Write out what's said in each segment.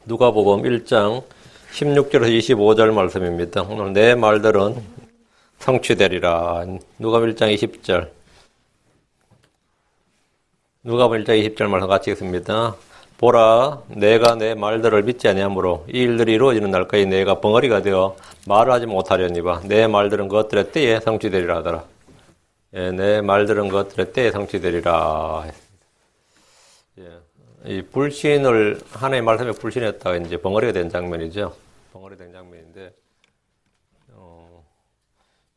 누가복음 1장 16절에서 25절 말씀입니다. 오늘 내 말들은 성취되리라. 누가복음 1장 20절. 누가복음 1장 20절 말씀 같이 읽습니다. 보라, 내가 내 말들을 믿지 아니하므로 이 일들이 이루어지는 날까지 내가 벙어리가 되어 말을 하지 못하려니와 내 말들은 그것들의 때에 성취되리라 하더라. 예, 내 말들은 그것들의 때에 성취되리라. 예, 이 불신을 하나님의 말씀에 불신했다가 이제 벙어리가 된 장면이죠. 벙어리 된 장면인데,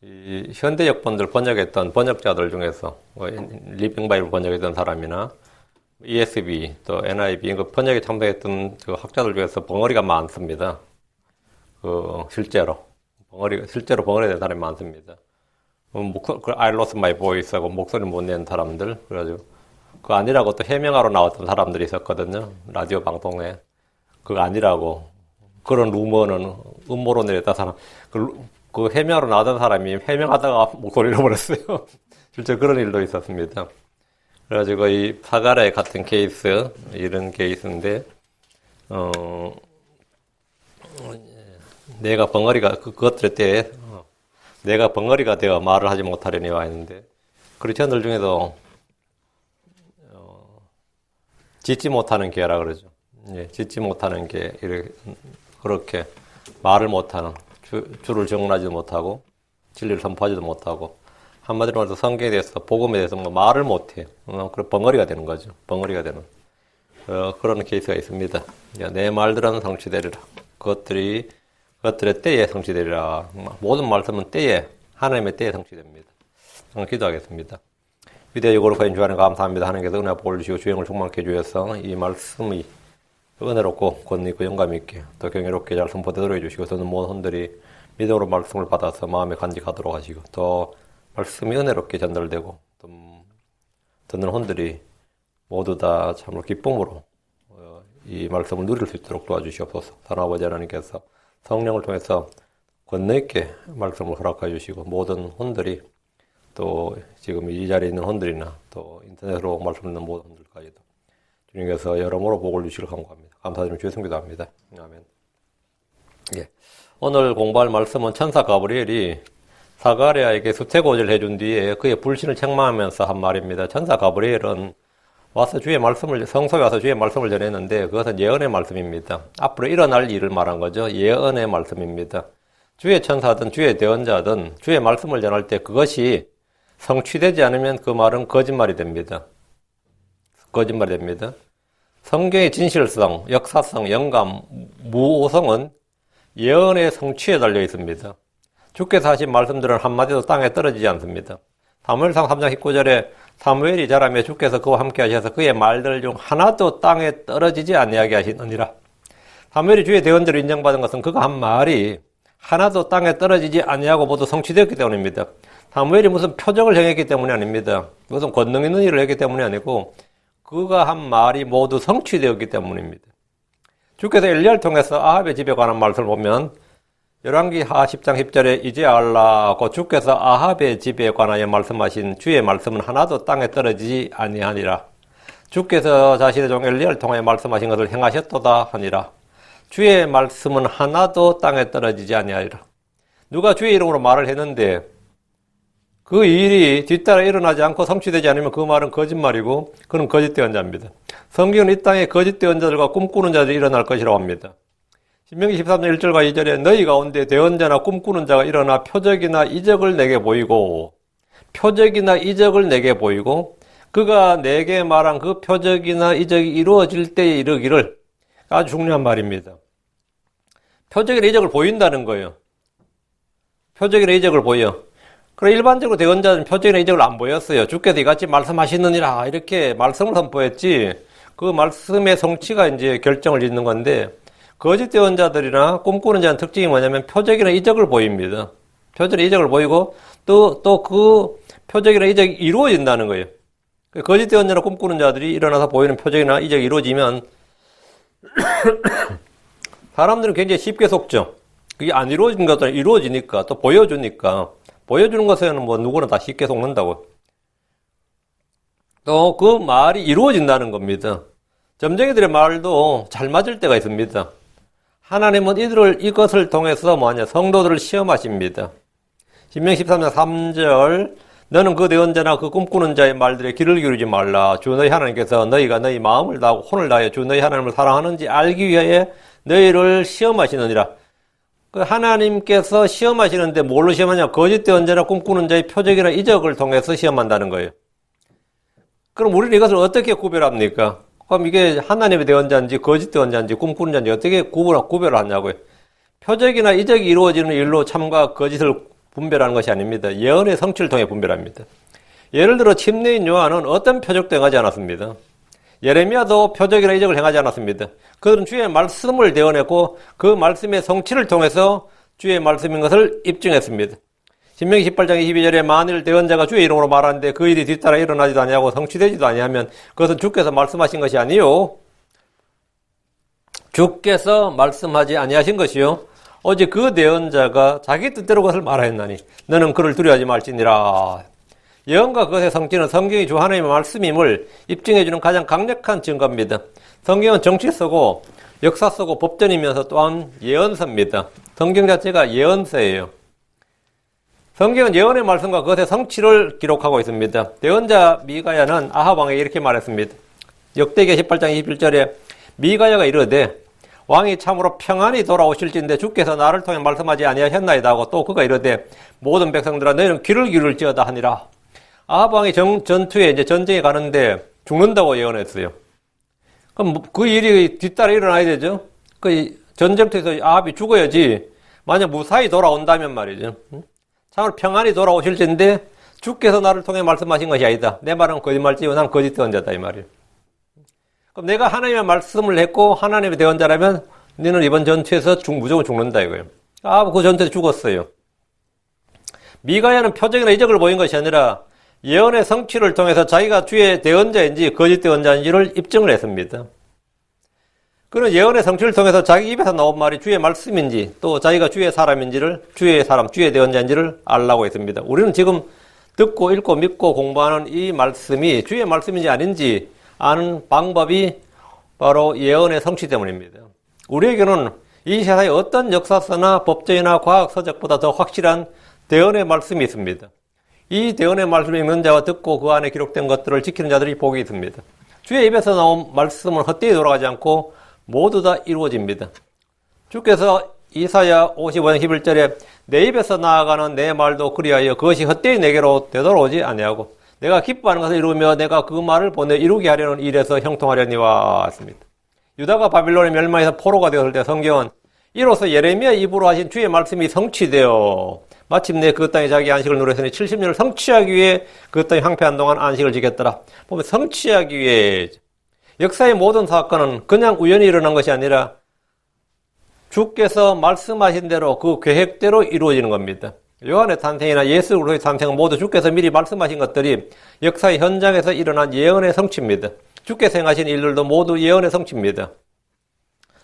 이 현대역 본들 번역했던 번역자들 중에서 리빙 바이블 번역했던 사람이나 ESV 또 NIV 그 번역에 참석했던 그 학자들 중에서 벙어리가 많습니다. 실제로 벙어리 된 사람이 많습니다. I lost my voice 하고 목소리 못 내는 사람들, 그래가지고 그거 아니라고 또 해명하러 나왔던 사람들이 있었거든요. 라디오 방송에. 그거 아니라고. 그런 루머는 음모론을 냈던 사람. 그 해명하러 나왔던 사람이 해명하다가 목소리를 잃어버렸어요. 실제 그런 일도 있었습니다. 그래가지고 이 사가랴 같은 케이스, 이런 케이스인데, 내가 벙어리가, 그것들 때에, 내가 벙어리가 되어 말을 하지 못하려니 와 있는데, 크리스천들 중에도, 짓지 못하는 개라 그러죠. 예, 짓지 못하는 개, 이렇게, 그렇게 말을 못하는, 주를 정언하지도 못하고, 진리를 선포하지도 못하고, 한마디로 말해서 성경에 대해서, 복음에 대해서 뭐 말을 못해요. 그래, 벙어리가 되는 거죠. 벙어리가 되는. 그런 케이스가 있습니다. 내 말들은 성취되리라. 그것들의 때에 성취되리라. 모든 말씀은 때에, 하나님의 때에 성취됩니다. 기도하겠습니다. 위대하고 거룩하신 주하나님 감사합니다. 하나님께서 은혜 복을 주시고 주행을 충만케 해주셔서 이 말씀이 은혜롭고 권위 있고 영감 있게 또 경이롭게 잘 선포되도록 해주시고 저는 모든 혼들이 믿음으로 말씀을 받아서 마음에 간직하도록 하시고 또 말씀이 은혜롭게 전달되고 또 듣는 혼들이 모두 다 참으로 기쁨으로 이 말씀을 누릴 수 있도록 도와주시옵소서. 하나님 아버지 하나님께서 성령을 통해서 권능 있게 말씀을 허락해 주시고 모든 혼들이 또 지금 이 자리에 있는 혼들이나 또 인터넷으로 말씀 듣는 모든 혼들까지도 주님께서 여러모로 복을 주시길 간구합니다. 감사드리며 주의 성기도 합니다. 아멘. 예. 오늘 공부할 말씀은 천사 가브리엘이 사가랴에게 수태고지를 해준 뒤에 그의 불신을 책망하면서 한 말입니다. 천사 가브리엘은 와서 주의 말씀을, 성소에 와서 주의 말씀을 전했는데 그것은 예언의 말씀입니다. 앞으로 일어날 일을 말한 거죠. 예언의 말씀입니다. 주의 천사든 주의 대언자든 주의 말씀을 전할 때 그것이 성취되지 않으면 그 말은 거짓말이 됩니다. 거짓말이 됩니다. 성경의 진실성, 역사성, 영감, 무오성은 예언의 성취에 달려 있습니다. 주께서 하신 말씀들은 한마디도 땅에 떨어지지 않습니다. 사무엘상 3장 19절에 사무엘이 자라매 주께서 그와 함께 하셔서 그의 말들 중 하나도 땅에 떨어지지 아니하게 하시느니라. 사무엘이 주의 대언자로 인정받은 것은 그가 한 말이 하나도 땅에 떨어지지 아니하고 모두 성취되었기 때문입니다. 사무엘이 무슨 표적을 행했기 때문이 아닙니다. 무슨 권능 있는 일을 했기 때문이 아니고 그가 한 말이 모두 성취되었기 때문입니다. 주께서 엘리야를 통해서 아합의 집에 관한 말씀을 보면 열왕기하 10장 10절에 이제 알라고 주께서 아합의 집에 관하여 말씀하신 주의 말씀은 하나도 땅에 떨어지지 아니하니라. 주께서 자신의 종 엘리야를 통하여 말씀하신 것을 행하셨도다 하니라. 주의 말씀은 하나도 땅에 떨어지지 아니하리라. 누가 주의 이름으로 말을 했는데 그 일이 뒤따라 일어나지 않고 성취되지 않으면 그 말은 거짓말이고 그는 거짓된 자입니다. 성경은 이 땅에 거짓된 자들과 꿈꾸는 자들이 일어날 것이라고 합니다. 신명기 13장 1절과 2절에 너희 가운데 대언자나 꿈꾸는 자가 일어나 표적이나 이적을 내게 보이고 그가 내게 말한 그 표적이나 이적이 이루어질 때에 이르기를. 아주 중요한 말입니다. 표적이나 이적을 보인다는 거예요. 표적이나 이적을 보여. 그래 일반적으로 대언자는 표적이나 이적을 안 보였어요. 주께서 이같이 말씀하시느니라 이렇게 말씀을 선포했지 그 말씀의 성취가 이제 결정을 짓는 건데 거짓 대언자들이나 꿈꾸는 자는 특징이 뭐냐면 표적이나 이적을 보입니다. 표적이나 이적을 보이고 또 그 표적이나 이적이 이루어진다는 거예요. 거짓 대언자나 꿈꾸는 자들이 일어나서 보이는 표적이나 이적이 이루어지면 사람들은 굉장히 쉽게 속죠. 그게 안 이루어진 것들은 이루어지니까 또 보여주니까 보여주는 것에는 뭐 누구나 다 쉽게 속는다고. 또 그 말이 이루어진다는 겁니다. 점쟁이들의 말도 잘 맞을 때가 있습니다. 하나님은 이것을 통해서 성도들을 시험하십니다. 신명기 13장 3절 너는 그 대언자나 그 꿈꾸는 자의 말들에 귀를 기울이지 말라. 주 너희 하나님께서 너희가 너희 마음을 다하고 혼을 다하여 주 너희 하나님을 사랑하는지 알기 위하여 너희를 시험하시느니라. 그 하나님께서 시험하시는데 뭘로 시험하냐? 거짓 대언자나 꿈꾸는 자의 표적이나 이적을 통해서 시험한다는 거예요. 그럼 우리는 이것을 어떻게 구별합니까? 그럼 이게 하나님의 대언자인지 거짓 대언자인지 꿈꾸는 자인지 어떻게 구별을 하냐고요. 표적이나 이적이 이루어지는 일로 참과 거짓을 분별하는 것이 아닙니다. 예언의 성취를 통해 분별합니다. 예를 들어 침례인 요한은 어떤 표적도 행하지 않았습니다. 예레미야도 표적이나 이적을 행하지 않았습니다. 그들은 주의 말씀을 대언했고 그 말씀의 성취를 통해서 주의 말씀인 것을 입증했습니다. 신명기 18장 22절에 만일 대언자가 주의 이름으로 말하는데 그 일이 뒤따라 일어나지도 아니하고 성취되지도 아니하면 그것은 주께서 말씀하신 것이 아니요 주께서 말씀하지 아니하신 것이요 오직 그 대언자가 자기 뜻대로 그것을 말하였나니 너는 그를 두려워하지 말지니라. 예언과 그것의 성취는 성경이 주 하나님의 말씀임을 입증해주는 가장 강력한 증거입니다. 성경은 정치 쓰고 역사 쓰고 법전이면서 또한 예언서입니다. 성경 자체가 예언서예요. 성경은 예언의 말씀과 그것의 성취를 기록하고 있습니다. 대언자 미가야는 아합 왕에게 이렇게 말했습니다. 역대기 18장 21절에 미가야가 이르되 왕이 참으로 평안히 돌아오실진데 주께서 나를 통해 말씀하지 아니하셨나이다 하고 또 그가 이르되 모든 백성들아 너희는 귀를 기울일지어다 하니라. 아합 왕이 전투에 전쟁에 가는데 죽는다고 예언했어요. 그럼 그 일이 뒤따라 일어나야 되죠. 그 전쟁터에서 아합이 죽어야지. 만약 무사히 돌아온다면 말이죠. 참으로 평안히 돌아오실진데 주께서 나를 통해 말씀하신 것이 아니다. 내 말은 거짓말지요 나는 거짓 대언자다 이 말이에요. 그럼 내가 하나님의 말씀을 했고 하나님의 대언자라면 너는 이번 전투에서 무조건 죽는다 이거예요. 그 전투에서 죽었어요. 미가야는 표적이나 이적을 보인 것이 아니라 예언의 성취를 통해서 자기가 주의 대언자인지 거짓 대언자인지를 입증을 했습니다. 그는 예언의 성취를 통해서 자기 입에서 나온 말이 주의 말씀인지 또 자기가 주의 사람인지를 주의 대언자인지를 알라고 했습니다. 우리는 지금 듣고 읽고 믿고 공부하는 이 말씀이 주의 말씀인지 아닌지 아는 방법이 바로 예언의 성취 때문입니다. 우리에게는 이 세상에 어떤 역사서나 법전이나 과학서적보다 더 확실한 대언의 말씀이 있습니다. 이 대언의 말씀을 읽는 자와 듣고 그 안에 기록된 것들을 지키는 자들이 복이 있습니다. 주의 입에서 나온 말씀은 헛되이 돌아가지 않고 모두 다 이루어집니다. 주께서 이사야 55장 11절에 내 입에서 나아가는 내 말도 그리하여 그것이 헛되이 내게로 되돌아오지 아니하고 내가 기뻐하는 것을 이루며 내가 그 말을 보내 이루게 하려는 일에서 형통하려니와 했습니다. 유다가 바빌론의 멸망에서 포로가 되었을 때 성경은 이로써 예레미야 입으로 하신 주의 말씀이 성취되어 마침내 그 땅에 자기 안식을 누렸으니 70년을 성취하기 위해 그 땅에 황폐한 동안 안식을 지켰더라. 보면 성취하기 위해 역사의 모든 사건은 그냥 우연히 일어난 것이 아니라 주께서 말씀하신 대로 그 계획대로 이루어지는 겁니다. 요한의 탄생이나 예수 그리스도의 탄생은 모두 주께서 미리 말씀하신 것들이 역사의 현장에서 일어난 예언의 성취입니다. 주께서 행하신 일들도 모두 예언의 성취입니다.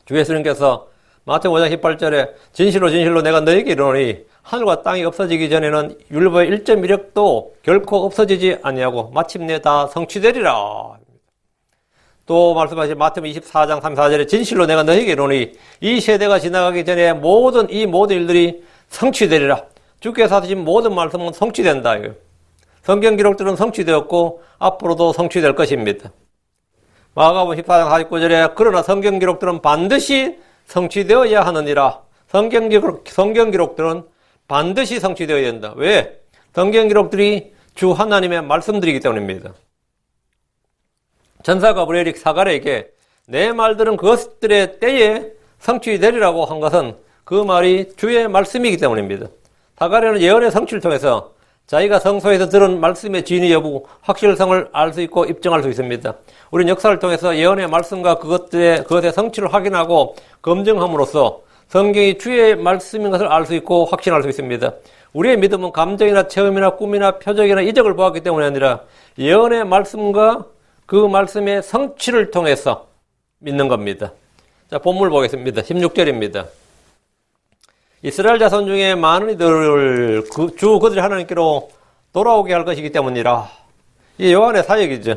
주 예수님께서 마태복음 5장 18절에 진실로 진실로 내가 너에게 이르노니 하늘과 땅이 없어지기 전에는 율법의 1.1획도 결코 없어지지 아니하고 마침내 다 성취되리라. 또 말씀하신 마태복음 24장 34절에 진실로 내가 너에게 이르노니 이 세대가 지나가기 전에 모든 일들이 성취되리라. 주께서 하신 모든 말씀은 성취된다. 성경 기록들은 성취되었고 앞으로도 성취될 것입니다. 마가복음 14장 49절에 그러나 성경 기록들은 반드시 성취되어야 하느니라. 성경 기록들은 반드시 성취되어야 된다. 왜? 성경 기록들이 주 하나님의 말씀들이기 때문입니다. 전사 가브리엘이 사가랴에게 내 말들은 그것들의 때에 성취되리라고 한 것은 그 말이 주의 말씀이기 때문입니다. 사가랴는 예언의 성취를 통해서 자기가 성소에서 들은 말씀의 진위 여부, 확실성을 알 수 있고 입증할 수 있습니다. 우리는 역사를 통해서 예언의 말씀과 그것의 성취를 확인하고 검증함으로써 성경이 주의 말씀인 것을 알 수 있고 확신할 수 있습니다. 우리의 믿음은 감정이나 체험이나 꿈이나 표적이나 이적을 보았기 때문이 아니라 예언의 말씀과 그 말씀의 성취를 통해서 믿는 겁니다. 자, 본문 보겠습니다. 16절입니다. 이스라엘 자손 중에 많은 이들을 그들이 하나님께로 돌아오게 할 것이기 때문이라. 이 요한의 사역이죠.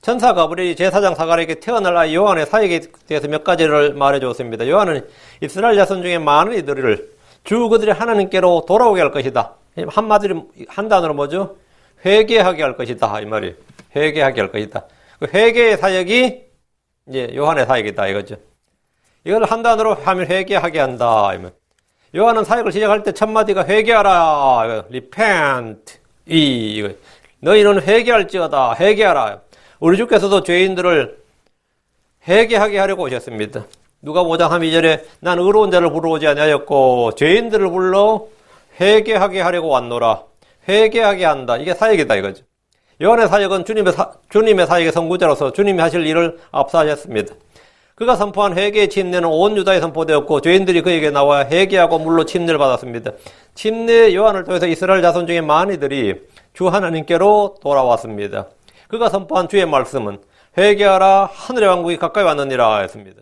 천사 가브리엘이 제사장 사가랴에게 태어날 아이 요한의 사역에 대해서 몇 가지를 말해주었습니다. 요한은 이스라엘 자손 중에 많은 이들을 주 그들이 하나님께로 돌아오게 할 것이다. 한마디로 한 단어로 뭐죠? 회개하게 할 것이다 이 말이에요. 회개하게 할 것이다. 그 회개의 사역이 이제 요한의 사역이다 이거죠. 이걸 한 단어로 하면 회개하게 한다 이 말. 요한은 사역을 시작할 때 첫 마디가 회개하라. repent. 이거 너희는 회개할지어다. 회개하라. 우리 주께서도 죄인들을 회개하게 하려고 오셨습니다. 누가복음 5장 32절에 난 의로운 자를 부르지 아니하였고 죄인들을 불러 회개하게 하려고 왔노라. 회개하게 한다. 이게 사역이다 이거죠. 요한의 사역은 주님의 사역의 선구자로서 주님이 하실 일을 앞서하셨습니다. 그가 선포한 회개의 침례는 온 유다에 선포되었고 죄인들이 그에게 나와 회개하고 물로 침례를 받았습니다. 침례 요한을 통해서 이스라엘 자손 중에 많은 이들이 주 하나님께로 돌아왔습니다. 그가 선포한 주의 말씀은 회개하라 하늘의 왕국이 가까이 왔느니라 했습니다.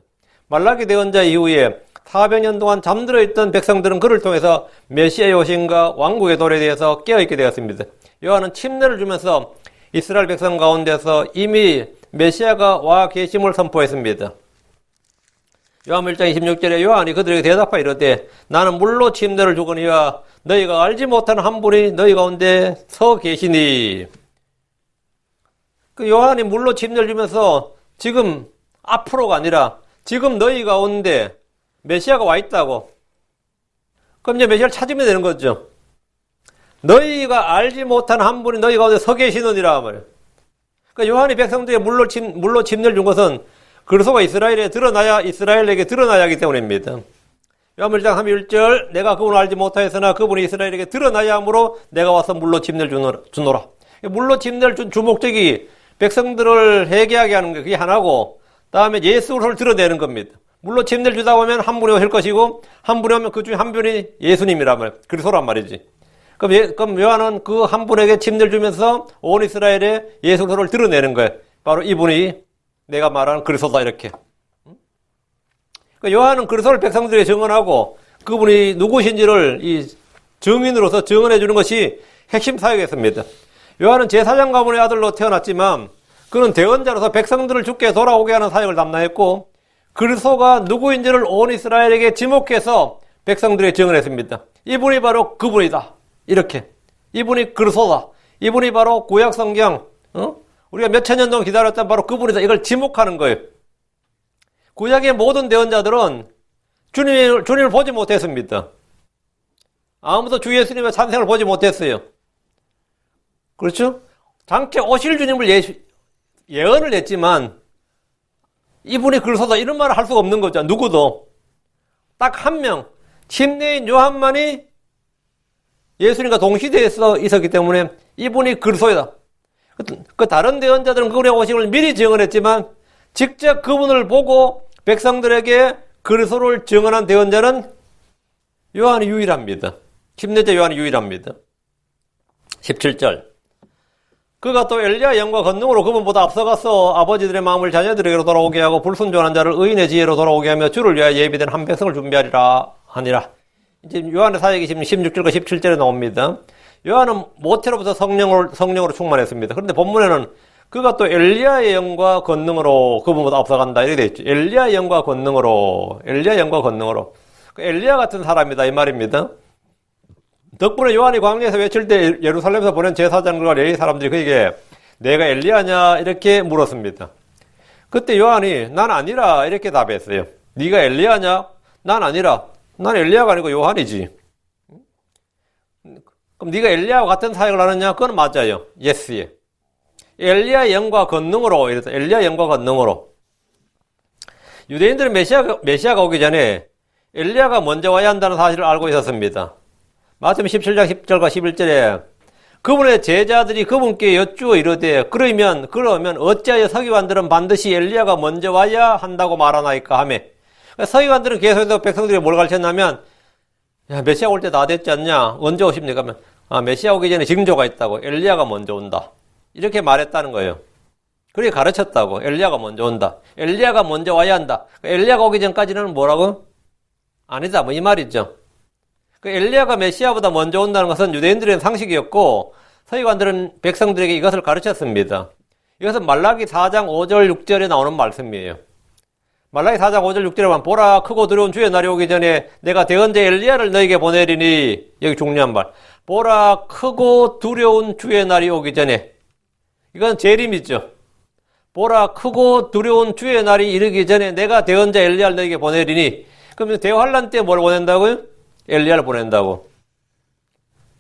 말라기 대언자 이후에 400년 동안 잠들어 있던 백성들은 그를 통해서 메시아의 오심과 왕국의 도래에 대해서 깨어있게 되었습니다. 요한은 침례를 주면서 이스라엘 백성 가운데서 이미 메시아가 와 계심을 선포했습니다. 요한복음 1장 26절에 요한이 그들에게 대답하여 이르되 나는 물로 침례를 주거니와 너희가 알지 못하는 한 분이 너희 가운데 서 계시니. 그 요한이 물로 침례를 주면서 지금 앞으로가 아니라 지금 너희 가운데 메시아가 와 있다고. 그럼 이제 메시아를 찾으면 되는 거죠. 너희가 알지 못하는 한 분이 너희 가운데 서 계시느니라 말이에요. 그러니까 요한이 백성들에게 물로 침례를 준 것은 그리스도가 이스라엘에 드러나야 이스라엘에게 드러나야 하기 때문입니다. 요한복음 1장 31절 내가 그분을 알지 못하였으나 그분이 이스라엘에게 드러나야 하므로 내가 와서 물로 침례를 주노라. 물로 침례를 준 주목적이 백성들을 회개하게 하는 게 그게 하나고 다음에 예수를 드러내는 겁니다. 물로 침례를 주다 보면 한 분이 오실 것이고 한 분이 오면 그 중에 한 분이 예수님이란 말이에요. 그리스도란 말이지. 그럼 요한은 그 한 분에게 침례를 주면서 온 이스라엘에 예수를 드러내는 거예요. 바로 이분이 내가 말하는 그리스도다 이렇게. 그러니까 요한은 그리스도를 백성들에게 증언하고 그분이 누구신지를 이 증인으로서 증언해 주는 것이 핵심 사역이었습니다. 요한은 제사장 가문의 아들로 태어났지만 그는 대언자로서 백성들을 주께 돌아오게 하는 사역을 담당했고 그리스도가 누구인지를 온 이스라엘에게 지목해서 백성들에게 증언했습니다. 이분이 바로 그분이다. 이렇게. 이분이 그리스도다. 이분이 바로 구약 성경, 우리가 몇천 년 동안 기다렸던 바로 그분이다. 이걸 지목하는 거예요. 구약의 모든 대언자들은 주님을 보지 못했습니다. 아무도 주 예수님의 탄생을 보지 못했어요. 그렇죠? 장차 오실 주님을 예언을 했지만 이분이 그리스도다 이런 말을 할 수가 없는 거죠. 누구도. 딱 한 명, 침례인 요한만이 예수님과 동시대에 있었기 때문에 이분이 그리스도이다. 그 다른 대언자들은 그분의 오심을 미리 증언했지만 직접 그분을 보고 백성들에게 그리스도를 증언한 대언자는 요한이 유일합니다. 침례자 요한이 유일합니다. 17절 그가 또 엘리야의 영과 권능으로 그분보다 앞서가서 아버지들의 마음을 자녀들에게로 돌아오게 하고 불순종한 자를 의인의 지혜로 돌아오게 하며 주를 위하여 예비된 한 백성을 준비하리라 하니라. 이제 요한의 사역이 지금 16절과 17절에 나옵니다. 요한은 모태로부터 성령으로 충만했습니다. 그런데 본문에는 그가 또 엘리야의 영과 권능으로 그분보다 앞서간다 이렇게 되어 있죠. 엘리야의 영과 권능으로. 엘리야 같은 사람이다 이 말입니다. 덕분에 요한이 광야에서 외칠 때 예루살렘에서 보낸 제사장들과 레위 사람들이 그에게 내가 엘리야냐 이렇게 물었습니다. 그때 요한이 난 아니라 이렇게 답했어요. 네가 엘리야냐? 난 아니라. 난 엘리야가 아니고 요한이지. 그럼 네가 엘리야와 같은 사역을 하느냐? 그건 맞아요. 예스예. 엘리야의 영과 권능으로 이래서 엘리야의 영과 권능으로. 유대인들은 메시아가 오기 전에 엘리야가 먼저 와야 한다는 사실을 알고 있었습니다. 마태복음 17장 10절과 11절에 그분의 제자들이 그분께 여쭈어 이르되 그러면 어찌하여 서기관들은 반드시 엘리야가 먼저 와야 한다고 말하나이까 하며 서기관들은 계속해서 백성들이 뭘 가르쳤냐면 야 메시아 올 때 다 됐지 않냐? 언제 오십니까? 하면 메시아 오기 전에 징조가 있다고 엘리야가 먼저 온다 이렇게 말했다는 거예요. 그렇게 가르쳤다고. 엘리야가 먼저 온다. 엘리야가 먼저 와야 한다. 엘리야가 오기 전까지는 뭐라고? 아니다 뭐 이 말이죠. 엘리야가 메시아보다 먼저 온다는 것은 유대인들의 상식이었고 서기관들은 백성들에게 이것을 가르쳤습니다. 이것은 말라기 4장 5절 6절에 나오는 말씀이에요. 말라기 4장 5절 6절에 보면 보라 크고 두려운 주의 날이 오기 전에 내가 대언자 엘리야를 너에게 보내리니 여기 중요한 말. 보라 크고 두려운 주의 날이 오기 전에 이건 재림이죠. 보라 크고 두려운 주의 날이 이르기 전에 내가 대언자 엘리야를 너에게 보내리니 그러면 대환란 때 뭘 보낸다고요? 엘리야를 보낸다고.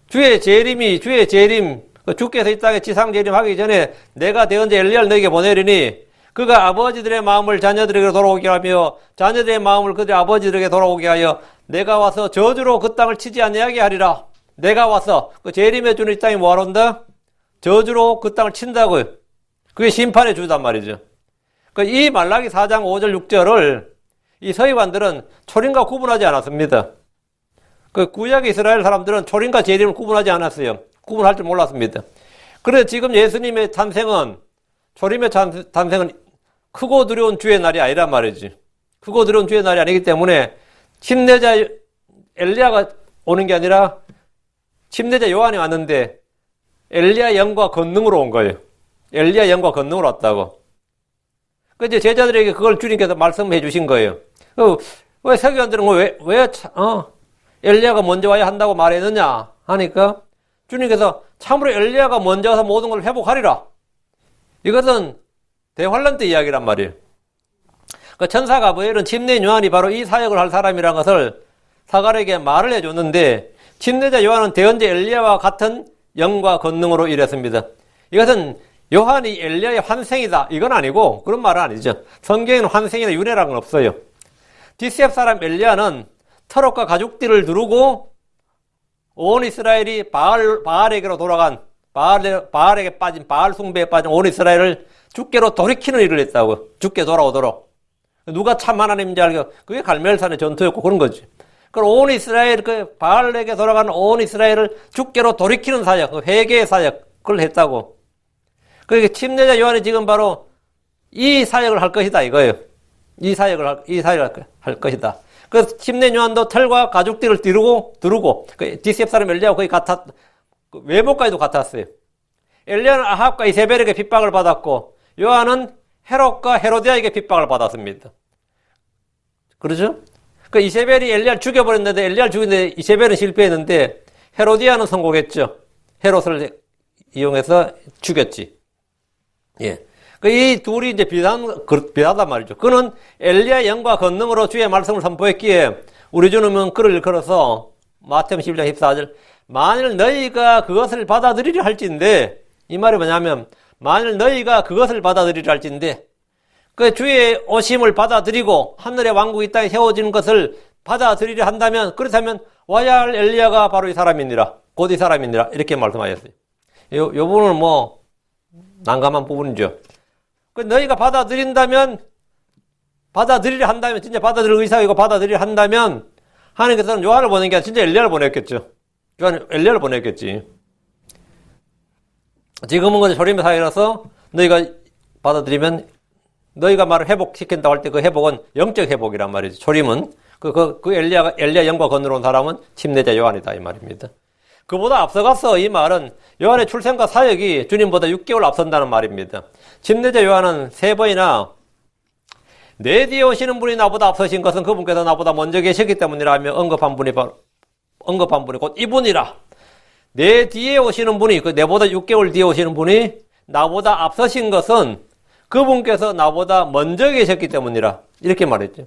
주의 재림 주께서 이 땅에 지상 재림하기 전에 내가 대언자 엘리야를 너에게 보내리니 그가 아버지들의 마음을 자녀들에게 돌아오게 하며 자녀들의 마음을 그들의 아버지들에게 돌아오게 하여 내가 와서 저주로 그 땅을 치지 아니하게 하리라. 내가 와서 그 재림의 주는 이 땅에 뭐하러 온다? 저주로 그 땅을 친다고요. 그게 심판의 주단 말이죠. 이 말라기 4장 5절 6절을 이 서기관들은 초림과 구분하지 않았습니다. 그 구약 이스라엘 사람들은 초림과 재림을 구분하지 않았어요. 구분할 줄 몰랐습니다. 그래서 지금 예수님의 탄생은 초림의 탄생은 크고 두려운 주의 날이 아니란 말이지. 크고 두려운 주의 날이 아니기 때문에 침례자 엘리야가 오는 게 아니라 침례자 요한이 왔는데 엘리야 영과 권능으로 온 거예요. 엘리야 영과 권능으로 왔다고. 그 이제 제자들에게 그걸 주님께서 말씀해 주신 거예요. 왜 서기관들은 왜 엘리야가 먼저 와야 한다고 말했느냐 하니까 주님께서 참으로 엘리야가 먼저 와서 모든 걸 회복하리라. 이것은 대환란 때 이야기란 말이에요. 그 천사 가브리엘은 침례 요한이 바로 이 사역을 할 사람이라는 것을 사가랴에게 말을 해줬는데 침례자 요한은 대언자 엘리야와 같은 영과 권능으로 일했습니다. 이것은 요한이 엘리야의 환생이다 이건 아니고 그런 말은 아니죠. 성경에는 환생이나 윤회라는 건 없어요. 디셉 사람 엘리야는 터럭과 가죽띠를 두르고 온 이스라엘이 바알에게로 돌아간 바알에게 빠진 바알 숭배에 빠진 온 이스라엘을 주께로 돌이키는 일을 했다고. 주께 돌아오도록. 누가 참 하나님인지 알고 그게 갈멜산의 전투였고 그런 거지. 그럼 온 이스라엘 바알에게 돌아가는 온 이스라엘을 주께로 돌이키는 사역, 회개의 사역을 했다고. 그러니까 침례자 요한이 지금 바로 이 사역을 할 것이다 이거예요. 이 사역을 할 것이다. 그래서 침례 요한도 털과 가죽띠를 두르고 디셉 사람 엘리야하고 거의 외모까지도 같았어요. 엘리야는 아합과 이세벨에게 핍박을 받았고 요한은 헤롯과 헤로디아에게 핍박을 받았습니다. 그렇죠? 그 이세벨이 엘리야를 죽여버렸는데 엘리야를 죽였는데 이세벨은 실패했는데 헤로디아는 성공했죠. 헤롯을 이용해서 죽였지. 예. 이 둘이 이제 비슷하단 말이죠. 그는 엘리야의 영과 권능으로 주의 말씀을 선포했기에 우리 주님은 글을 일컬어서 마태복음 11장 14절 만일 너희가 그것을 받아들이려 할진데 이 말이 뭐냐면 만일 너희가 그것을 받아들이려 할진데 그 주의 오심을 받아들이고 하늘의 왕국이 이 땅에 세워지는 것을 받아들이려 한다면 그렇다면 와야 할 엘리야가 바로 이 사람이니라 곧 이 사람이니라 이렇게 말씀하셨어요. 요 부분은 난감한 부분이죠. 너희가 받아들이려 한다면 진짜 받아들일 의사이고 받아들이려 한다면 하나님께서는 요한을 보낸 게 아니라 진짜 엘리야를 보냈겠죠. 요한 엘리야를 보냈겠지. 지금은 그냥 조림의 사회라서 너희가 받아들이면 너희가 말을 회복시킨다고 할 때 그 회복은 영적 회복이란 말이지. 조림은 그 엘리야 영과 건너온 사람은 침례자 요한이다 이 말입니다. 그보다 앞서가서 이 말은 요한의 출생과 사역이 주님보다 6개월 앞선다는 말입니다. 침례자 요한은 3번이나 내 뒤에 오시는 분이 나보다 앞서신 것은 그분께서 나보다 먼저 계셨기 때문이라며 언급한 분이 곧 이분이라. 내 뒤에 오시는 분이 내보다 6개월 뒤에 오시는 분이 나보다 앞서신 것은 그분께서 나보다 먼저 계셨기 때문이라. 이렇게 말했죠.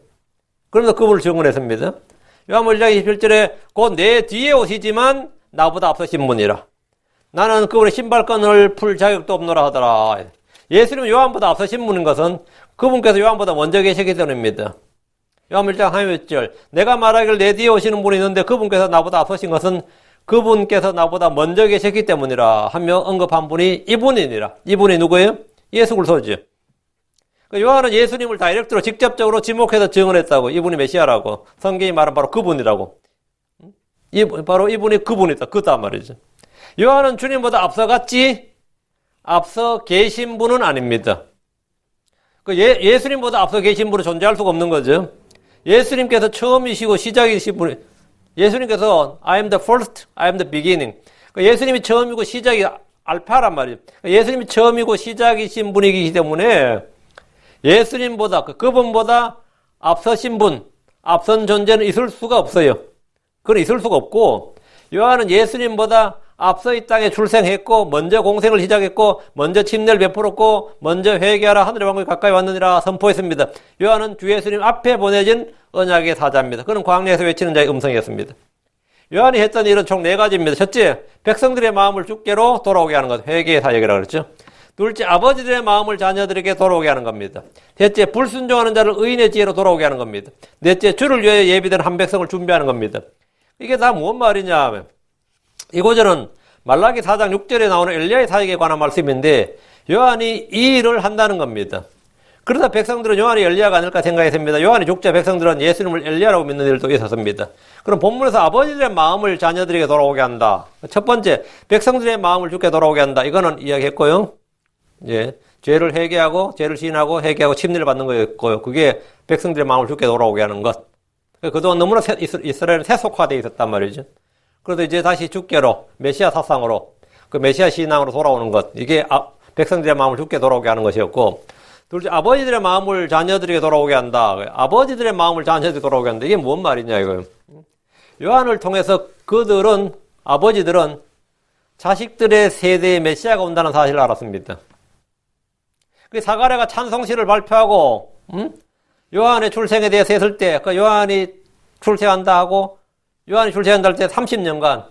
그러면서 그분을 증언했습니다. 요한복음 1장 27절에 곧 내 뒤에 오시지만 나보다 앞서신 분이라. 나는 그분의 신발끈을 풀 자격도 없노라 하더라. 예수님은 요한보다 앞서신 분인 것은 그분께서 요한보다 먼저 계시기 때문입니다. 요한복음 1장 31절 내가 말하기를 내 뒤에 오시는 분이 있는데 그분께서 나보다 앞서신 것은 그분께서 나보다 먼저 계셨기 때문이라 하며 언급한 분이 이분이니라. 이분이 누구예요? 예수 그리스도죠. 요한은 예수님을 다이렉트로 직접적으로 지목해서 증언했다고. 이분이 메시아라고. 성경이 말한 바로 그분이라고. 바로 이분이 그분이다. 그다 말이죠. 요한은 주님보다 앞서갔지 앞서 계신 분은 아닙니다. 예수님보다 앞서 계신 분은 존재할 수가 없는 거죠. 예수님께서 처음이시고 시작이신 분이 예수님께서 I am the first, I am the beginning. 예수님이 처음이고 시작이 알파란 말이에요. 예수님이 처음이고 시작이신 분이기 때문에 예수님보다, 그분보다 앞서신 분, 앞선 존재는 있을 수가 없어요. 그건 있을 수가 없고, 요한은 예수님보다 앞서 이 땅에 출생했고, 먼저 공생을 시작했고, 먼저 침례를 베풀었고, 먼저 회개하라 하늘의 왕국이 가까이 왔느니라 선포했습니다. 요한은 주 예수님 앞에 보내진 언약의 사자입니다. 그는 광야에서 외치는 자의 음성이었습니다. 요한이 했던 일은 총 4가지입니다. 첫째, 백성들의 마음을 주께로 돌아오게 하는 것, 회개의 사역이라고 그랬죠. 둘째, 아버지들의 마음을 자녀들에게 돌아오게 하는 겁니다. 셋째, 불순종하는 자를 의인의 지혜로 돌아오게 하는 겁니다. 넷째, 주를 위하여 예비된 한 백성을 준비하는 겁니다. 이게 다 뭔 말이냐 하면, 이 구절은 말라기 4장 6절에 나오는 엘리야의 사역에 관한 말씀인데 요한이 이 일을 한다는 겁니다. 그러다 백성들은 요한이 엘리야가 아닐까 생각했습니다. 요한이 죽자 백성들은 예수님을 엘리야라고 믿는 일도 있었습니다. 그럼 본문에서 아버지들의 마음을 자녀들에게 돌아오게 한다. 첫 번째, 백성들의 마음을 주께 돌아오게 한다. 이거는 이야기했고요. 예, 죄를 회개하고 죄를 시인하고 회개하고 침례를 받는 거였고요. 그게 백성들의 마음을 주께 돌아오게 하는 것. 그동안 너무나 이스라엘은 세속화되어 있었단 말이죠. 그래도 이제 다시 주께로 메시아 사상으로 그 메시아 신앙으로 돌아오는 것, 이게 백성들의 마음을 주께 돌아오게 하는 것이었고, 둘째, 아버지들의 마음을 자녀들에게 돌아오게 한다. 아버지들의 마음을 자녀들에게 돌아오게 한다. 이게 뭔 말이냐 이거요. 요한을 통해서 아버지들은 자식들의 세대에 메시아가 온다는 사실을 알았습니다. 그 사가랴가 찬송시를 발표하고 요한의 출생에 대해서 했을 때, 그 요한이 출생한다 하고 요한이 출생한다 할 때 30년간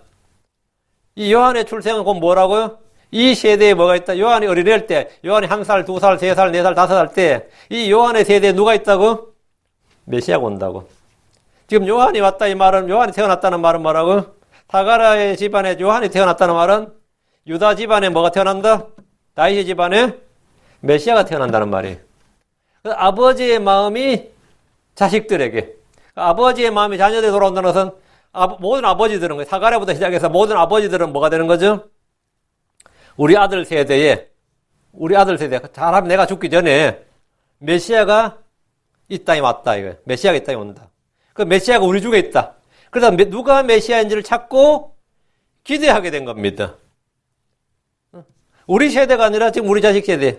이 요한의 출생은 곧 뭐라고요? 이 세대에 뭐가 있다? 요한이 어린애일 때, 요한이 1살, 2살, 3살, 4살, 5살 때 이 요한의 세대에 누가 있다고? 메시아가 온다고. 지금 요한이 왔다 이 말은, 요한이 태어났다는 말은 뭐라고? 사가랴의 집안에 요한이 태어났다는 말은 유다 집안에 뭐가 태어난다? 다윗의 집안에 메시아가 태어난다는 말이에요. 아버지의 마음이 자식들에게, 아버지의 마음이 자녀들에게 돌아온다는 것은 모든 아버지들은, 사가랴부터 시작해서 모든 아버지들은 뭐가 되는 거죠? 우리 아들 세대에, 잘하면 내가 죽기 전에 메시아가 이 땅에 왔다, 이거예요. 메시아가 이 땅에 온다. 그 메시아가 우리 중에 있다. 그래서 누가 메시아인지를 찾고 기대하게 된 겁니다. 우리 세대가 아니라 지금 우리 자식 세대.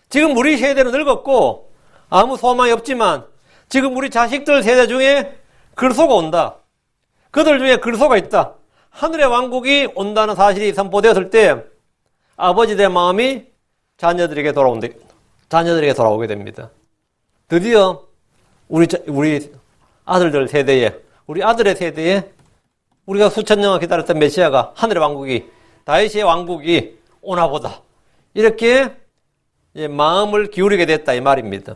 지금 우리 세대는 늙었고 아무 소망이 없지만 지금 우리 자식들 세대 중에 그리스도가 온다. 그들 중에 그리스도가 있다. 하늘의 왕국이 온다는 사실이 선포되었을 때 아버지들의 마음이 자녀들에게 돌아오게 됩니다. 드디어 우리 아들들 세대에, 우리 아들의 세대에 우리가 수천 년을 기다렸던 메시아가, 하늘의 왕국이, 다윗의 왕국이 오나보다. 이렇게 마음을 기울이게 됐다 이 말입니다.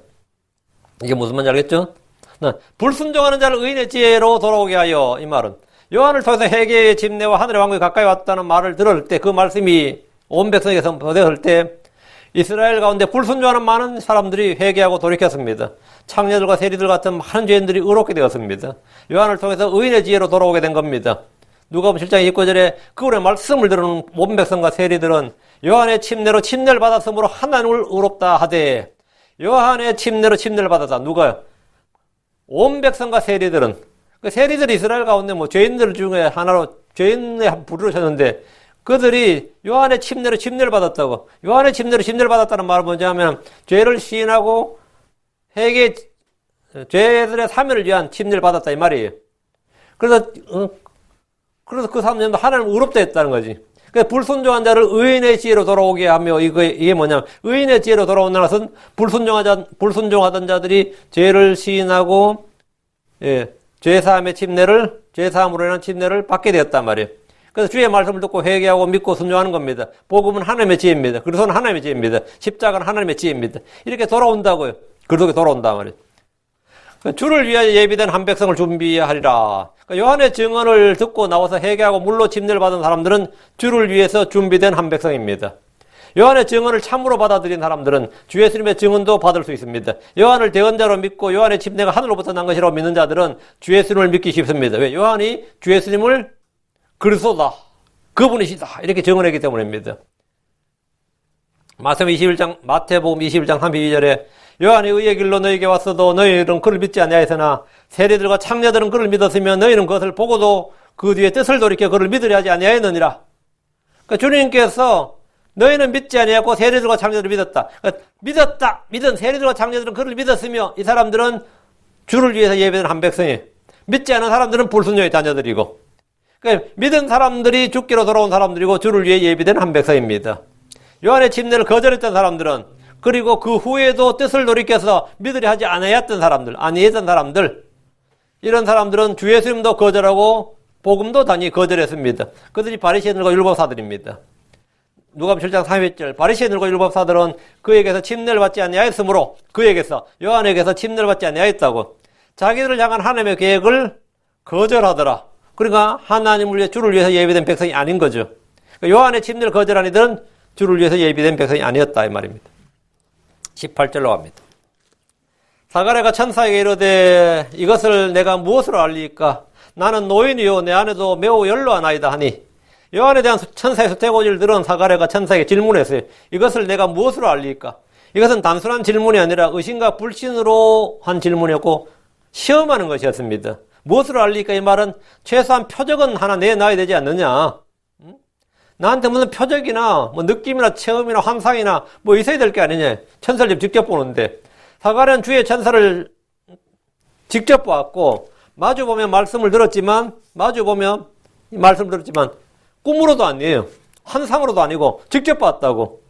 이게 무슨 말인지 알겠죠? 불순종하는 자를 의인의 지혜로 돌아오게 하여, 이 말은 요한을 통해서 회개의 집례와 하늘의 왕국이 가까이 왔다는 말을 들을 때, 그 말씀이 온 백성에게 선포되었을 때 이스라엘 가운데 불순종하는 많은 사람들이 회개하고 돌이켰습니다. 창녀들과 세리들 같은 많은 죄인들이 의롭게 되었습니다. 요한을 통해서 의인의 지혜로 돌아오게 된 겁니다. 누가복음 7장 29절에 그분의 말씀을 들은 온 백성과 세리들은 요한의 침례로 침례를 받았으므로 하나님을 의롭다 하되, 요한의 침례로 침례를 받았다. 누가요? 온 백성과 세리들은, 그 세리들이 이스라엘 가운데 죄인들 중에 하나로 죄인의 부류로 쳤는데 그들이 요한의 침례로 침례를 받았다고. 요한의 침례로 침례를 받았다는 말은 뭐냐면 죄를 시인하고 죄들의 사면을 위한 침례를 받았다 이 말이에요. 그래서 그 사람들도 하나님 의롭다 했다는 거지. 그래서 불순종한 자를 의인의 지혜로 돌아오게 하며, 이게 뭐냐면 의인의 지혜로 돌아온다는 것은 불순종하던 자들이 죄를 시인하고 죄사함의 침례를, 죄사함으로 인한 침례를 받게 되었단 말이에요. 그래서 주의 말씀을 듣고 회개하고 믿고 순종하는 겁니다. 복음은 하나님의 지혜입니다. 그리스도는 하나님의 지혜입니다. 십자가는 하나님의 지혜입니다. 이렇게 돌아온다고요. 그렇게 돌아온단 말이에요. 주를 위하여 예비된 한 백성을 준비하리라. 요한의 증언을 듣고 나와서 회개하고 물로 침례를 받은 사람들은 주를 위해서 준비된 한 백성입니다. 요한의 증언을 참으로 받아들인 사람들은 주 예수님의 증언도 받을 수 있습니다. 요한을 대언자로 믿고 요한의 침례가 하늘로부터 난 것이라고 믿는 자들은 주 예수님을 믿기 쉽습니다. 왜? 요한이 주 예수님을 그리스도다, 그분이시다 이렇게 증언했기 때문입니다. 마태복음 21장 32절에 요한이 의의 길로 너희에게 왔어도 너희는 그를 믿지 아니하였으나 세리들과 창녀들은 그를 믿었으며 너희는 그것을 보고도 그 뒤에 뜻을 돌이켜 그를 믿으려 하지 아니하였느니라. 그러니까 주님께서 너희는 믿지 아니하고 세리들과 장자들을 믿었다. 그러니까 믿은 세리들과 장자들은 그를 믿었으며 이 사람들은 주를 위해서 예배된 한 백성이, 믿지 않은 사람들은 불순종의 자녀들이고, 그러니까 믿은 사람들이 죽기로 돌아온 사람들이고 주를 위해 예비된 한 백성입니다. 요한의 침례를 거절했던 사람들은, 그리고 그 후에도 뜻을 돌이켜서 믿으려 하지 아니했던 사람들, 이런 사람들은 주 예수님도 거절하고 복음도 당연히 거절했습니다. 그들이 바리새인들과 율법사들입니다. 누가복음 7장 3절, 바리새인들과 율법사들은 그에게서 침례를 받지 아니하였으므로, 요한에게서 침례를 받지 아니하였다고 자기들을 향한 하나님의 계획을 거절하더라. 그러니까 하나님을 위해 주를 위해서 예비된 백성이 아닌 거죠. 그러니까 요한의 침례를 거절한 이들은 주를 위해서 예비된 백성이 아니었다 이 말입니다. 18절로 갑니다. 사가랴가 천사에게 이르되 이것을 내가 무엇으로 알리까? 나는 노인이요 내 아내도 매우 연로하나이다 하니, 요한에 대한 천사의 수태고지를 들은 사가랴가 천사에게 질문했어요. 이것을 내가 무엇으로 알리까? 이것은 단순한 질문이 아니라 의심과 불신으로 한 질문이었고 시험하는 것이었습니다. 무엇으로 알리까? 이 말은 최소한 표적은 하나 내놔야 되지 않느냐? 나한테 무슨 표적이나 뭐 느낌이나 체험이나 환상이나 뭐 있어야 될 게 아니냐? 천사를 직접 보는데, 사가랴는 주의 천사를 직접 보았고 마주보면 말씀을 들었지만 꿈으로도 아니에요. 환상으로도 아니고 직접 봤다고.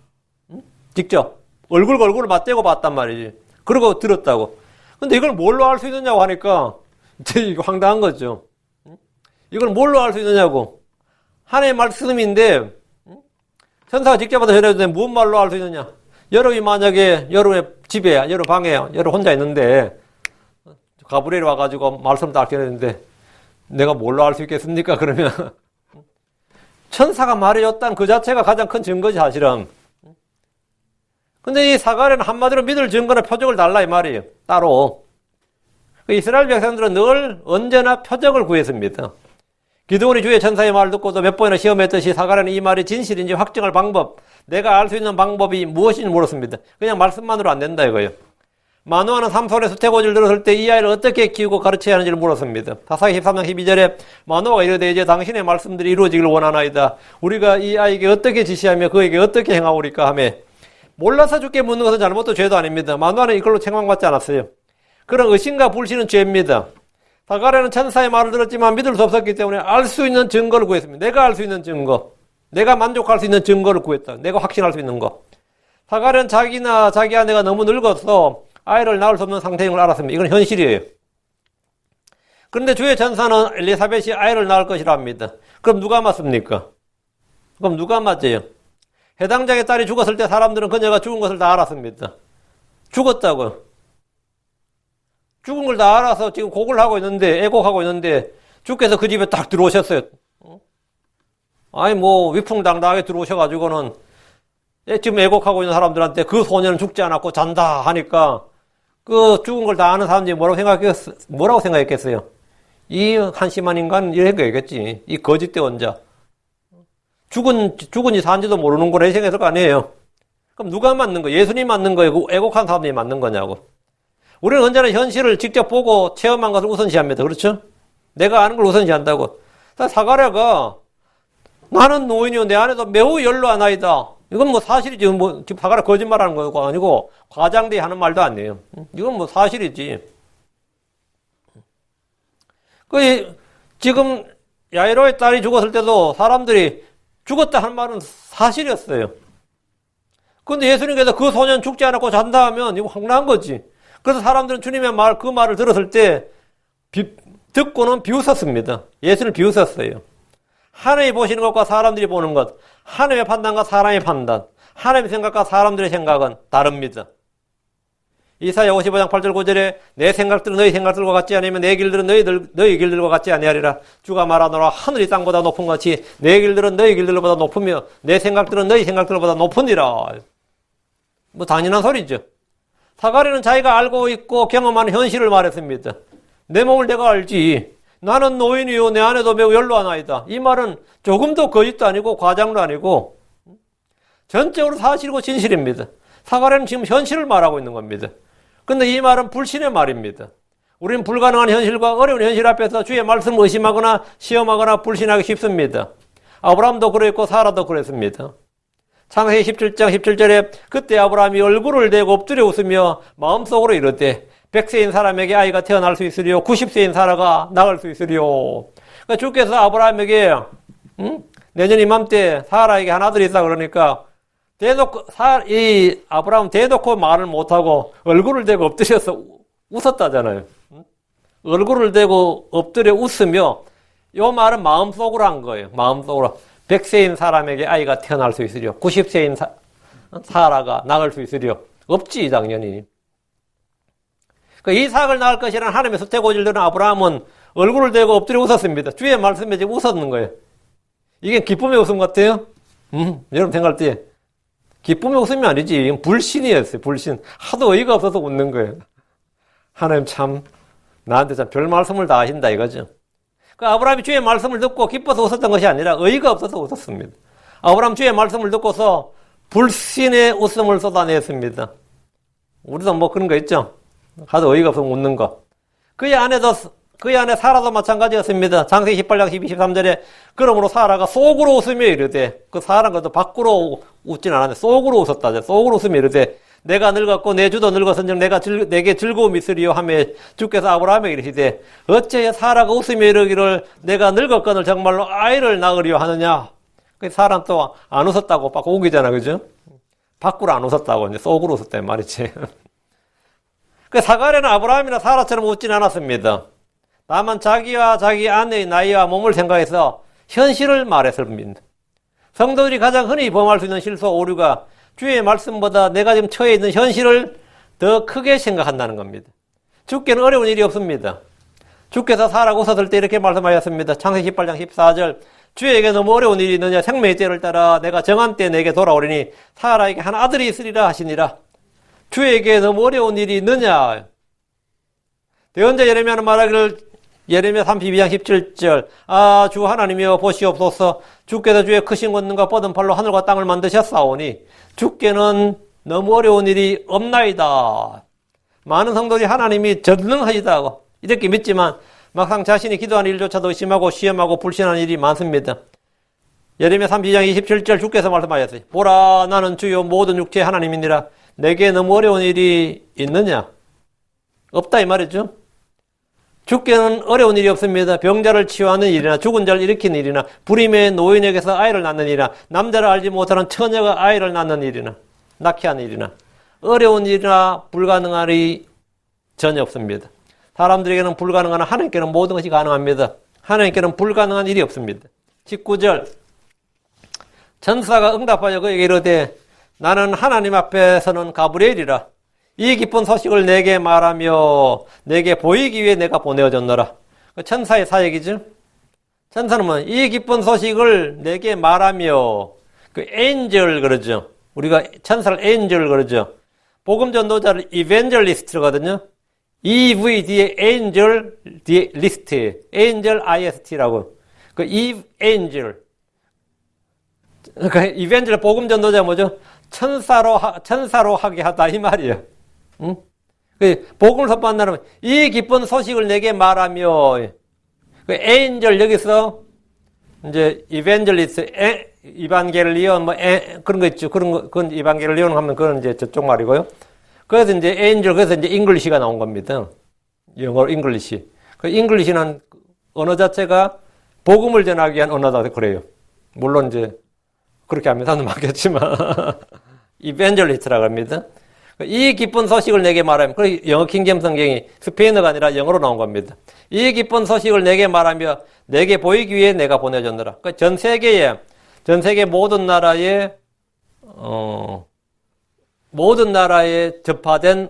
직접 얼굴과 얼굴을 맞대고 봤단 말이지. 그리고 들었다고. 근데 이걸 뭘로 알 수 있느냐고 하니까 되게 황당한 거죠. 이걸 뭘로 알 수 있느냐고. 하나님의 말씀인데 천사가 직접 봐서 전해주는데 무슨 말로 알 수 있느냐. 여러분이 만약에 여러분의 집에, 여러분 방에 여러분 혼자 있는데 가브리엘이 와가지고 말씀을 딱 전해주는데 내가 뭘로 알 수 있겠습니까? 그러면 천사가 말해줬다는 그 자체가 가장 큰 증거지 사실은. 근데 이 사가랴는 한마디로 믿을 증거나 표적을 달라 이 말이에요. 따로. 이스라엘 백성들은 늘 언제나 표적을 구했습니다. 기드온이 주의 천사의 말을 듣고도 몇 번이나 시험했듯이 사가랴는 이 말이 진실인지 확정할 방법, 내가 알 수 있는 방법이 무엇인지 물었습니다. 그냥 말씀만으로 안 된다 이거예요. 마노아는 삼손의 수태고지를 들었을 때 이 아이를 어떻게 키우고 가르쳐야 하는지를 물었습니다. 사사기 13장 12절에 마노아가 이르되 이제 당신의 말씀들이 이루어지기를 원하나이다. 우리가 이 아이에게 어떻게 지시하며 그에게 어떻게 행하오리까 하며, 몰라서 죽게 묻는 것은 잘못도 죄도 아닙니다. 마노아는 이걸로 책망받지 않았어요. 그런 의심과 불신은 죄입니다. 사가랴는 천사의 말을 들었지만 믿을 수 없었기 때문에 알 수 있는 증거를 구했습니다. 내가 알 수 있는 증거, 내가 만족할 수 있는 증거를 구했다. 내가 확신할 수 있는 거. 사가랴는 자기나 자기 아내가 너무 늙어서 아이를 낳을 수 없는 상태인 걸 알았습니다. 이건 현실이에요. 그런데 주의 천사는 엘리사벳이 아이를 낳을 것이라 합니다. 그럼 누가 맞습니까? 그럼 누가 맞아요? 해당장의 딸이 죽었을 때 사람들은 그녀가 죽은 것을 다 알았습니다. 죽었다고요. 죽은 걸 다 알아서 지금 곡을 하고 있는데, 애곡하고 있는데 주께서 그 집에 딱 들어오셨어요. 아니 뭐 위풍당당하게 들어오셔가지고는 지금 애곡하고 있는 사람들한테 그 소년은 죽지 않았고 잔다 하니까 그 죽은 걸 다 아는 사람들이 뭐라고 생각했겠어요? 이 한심한 인간 이렇게 생각했겠지. 이 거짓대 원자. 죽은지 산지도 모르는 거라 생각했을 거 아니에요. 그럼 누가 맞는 거예요? 예수님이 맞는 거예요? 애곡한 사람들이 맞는 거냐고. 우리는 언제나 현실을 직접 보고 체험한 것을 우선시합니다. 그렇죠? 내가 아는 걸 우선시한다고. 사가랴가 나는 노인이요 내 아내도 매우 연로하나이다. 이건 뭐 사실이지. 뭐 지금 사가랴 거짓말하는 거 아니고 과장되게 하는 말도 아니에요. 이건 뭐 사실이지. 지금 야이로의 딸이 죽었을 때도 사람들이 죽었다 하는 말은 사실이었어요. 그런데 예수님께서 그 소년 죽지 않았고 잔다 하면 이거 황당한 거지. 그래서 사람들은 주님의 말, 그 말을 들었을 때 듣고는 비웃었습니다. 예수를 비웃었어요. 하나님이 보시는 것과 사람들이 보는 것, 하나님의 판단과 사람의 판단, 하나님의 생각과 사람들의 생각은 다릅니다. 이사야 55장 8절 9절에 내 생각들은 너희 생각들과 같지 않으면 내 길들은 너희 길들과 같지 아니하리라. 주가 말하노라 하늘이 땅보다 높은 것이 내 길들은 너희 길들보다 높으며 내 생각들은 너희 생각들보다 높으니라. 뭐 당연한 소리죠. 사가랴는 자기가 알고 있고 경험하는 현실을 말했습니다. 내 몸을 내가 알지. 나는 노인이요 내 아내도 매우 연로하나이다. 이 말은 조금도 거짓도 아니고 과장도 아니고 전적으로 사실이고 진실입니다. 사가랴는 지금 현실을 말하고 있는 겁니다. 그런데 이 말은 불신의 말입니다. 우리는 불가능한 현실과 어려운 현실 앞에서 주의 말씀을 의심하거나 시험하거나 불신하기 쉽습니다. 아브라함도 그랬고 사라도 그랬습니다. 창세기 17장 17절에 그때 아브라함이 얼굴을 대고 엎드려 웃으며 마음속으로 이르되 100세인 사람에게 아이가 태어날 수 있으리요 90세인 사라가 낳을 수 있으리요. 그러니까 주께서 아브라함에게 내년 이맘때 사라에게 한 아들이 있다 그러니까 대놓고 이 아브라함 대놓고 말을 못하고 얼굴을 대고 엎드려서 웃었다잖아요. 얼굴을 대고 엎드려 웃으며 요 말은 마음속으로 한 거예요. 마음속으로 100세인 사람에게 아이가 태어날 수 있으리요 90세인 사라가 낳을 수 있으리요. 없지 당연히. 이삭을 낳을 것이라는 하나님의 수태고지를 들은 아브라함은 얼굴을 대고 엎드려 웃었습니다. 주의 말씀에 지금 웃었는 거예요. 이게 기쁨의 웃음 같아요? 여러분 생각할 때 기쁨의 웃음이 아니지. 이건 불신이었어요. 불신. 하도 어이가 없어서 웃는 거예요. 하나님 참 나한테 참 별 말씀을 다 하신다 이거죠. 아브라함이 주의 말씀을 듣고 기뻐서 웃었던 것이 아니라 어이가 없어서 웃었습니다. 아브라함 주의 말씀을 듣고서 불신의 웃음을 쏟아냈습니다. 우리도 뭐 그런 거 있죠. 하도 어이가 없어서 웃는 거. 그의 안에 사라도 마찬가지였습니다. 창세기 18장 12, 13절에 그러므로 사라가 속으로 웃으며 이르되 그 사라는 것도 밖으로 웃진 않았는데 속으로 웃었다. 속으로 웃으며 이르되 내가 늙었고 내 주도 늙었은즉 내게 즐거움이 있으리요 하며 주께서 아브라함에게 이르시되 어찌하여 사라가 웃으며 이르기를 내가 늙었거늘 정말로 아이를 낳으리요 하느냐. 사라는 또 안 웃었다고 막 우기잖아, 그죠? 밖으로 안 웃었다고 이제 속으로 웃었단 말이지. 사가랴는 아브라함이나 사라처럼 웃진 않았습니다. 다만 자기와 자기 아내의 나이와 몸을 생각해서 현실을 말했습니다. 성도들이 가장 흔히 범할 수 있는 실수 오류가 주의 말씀보다 내가 지금 처해 있는 현실을 더 크게 생각한다는 겁니다. 주께는 어려운 일이 없습니다. 주께서 사라가 웃었을 때 이렇게 말씀하셨습니다. 창세기 18장 14절 주에게 너무 어려운 일이 있느냐 생명의 때를 따라 내가 정한 때 내게 돌아오리니 사라에게 한 아들이 있으리라 하시니라. 주에게 너무 어려운 일이 있느냐. 대언자 예레미야는 말하기를 예레미야 32장 17절 주 하나님이여 보시옵소서 주께서 주의 크신 권능과 뻗은 팔로 하늘과 땅을 만드셨사오니 주께는 너무 어려운 일이 없나이다. 많은 성도들이 하나님이 전능하시다고 이렇게 믿지만 막상 자신이 기도하는 일조차도 의심하고 시험하고 불신하는 일이 많습니다. 예레미야 32장 27절 주께서 말씀하셨어요. 보라 나는 주요 모든 육체의 하나님이니라. 내게 너무 어려운 일이 있느냐? 없다 이 말이죠. 주께는 어려운 일이 없습니다. 병자를 치유하는 일이나 죽은 자를 일으키는 일이나 불임의 노인에게서 아이를 낳는 일이나 남자를 알지 못하는 처녀가 아이를 낳는 일이나 낳게 하는 일이나 어려운 일이나 불가능한 일이 전혀 없습니다. 사람들에게는 불가능한 하나님께는 모든 것이 가능합니다. 하나님께는 불가능한 일이 없습니다. 19절 천사가 응답하여 그에게 이르되 나는 하나님 앞에서는 가브리엘이라. 이 기쁜 소식을 내게 말하며 내게 보이기 위해 내가 보내어졌노라. 천사의 사역이죠. 천사는 뭐 이 기쁜 소식을 내게 말하며 그 엔젤 그러죠. 우리가 천사를 엔젤 그러죠. 복음 전도자를 이벤젤리스트거든요. EVD의 엔젤 뒤에 리스트, 엔젤 IST라고. 그 엔젤. 그러니까 이벤젤 복음 전도자 뭐죠? 천사로 하게 하다 이 말이에요. 응? 복음을 선포한다는 이 기쁜 소식을 내게 말하며 그 엔젤 여기서 이제 이벤젤리스트 이반겔리온 뭐 그런 거 있죠. 그건 이반겔리온 하면 그건 이제 저쪽 말이고요. 그래서 이제 엔젤 그래서 이제 잉글리시가 나온 겁니다. 영어로 잉글리시. 그 잉글리시는 언어 자체가 복음을 전하기 위한 언어다 그래요. 물론 이제 그렇게 하면 사람도 많겠지만 이벤젤리스트라고 합니다. 이 기쁜 소식을 내게 말하며 그 영어 킹제임스 성경이 스페인어가 아니라 영어로 나온 겁니다. 이 기쁜 소식을 내게 말하며 내게 보이기 위해 내가 보내줬노라. 전 세계 모든 나라에 접화된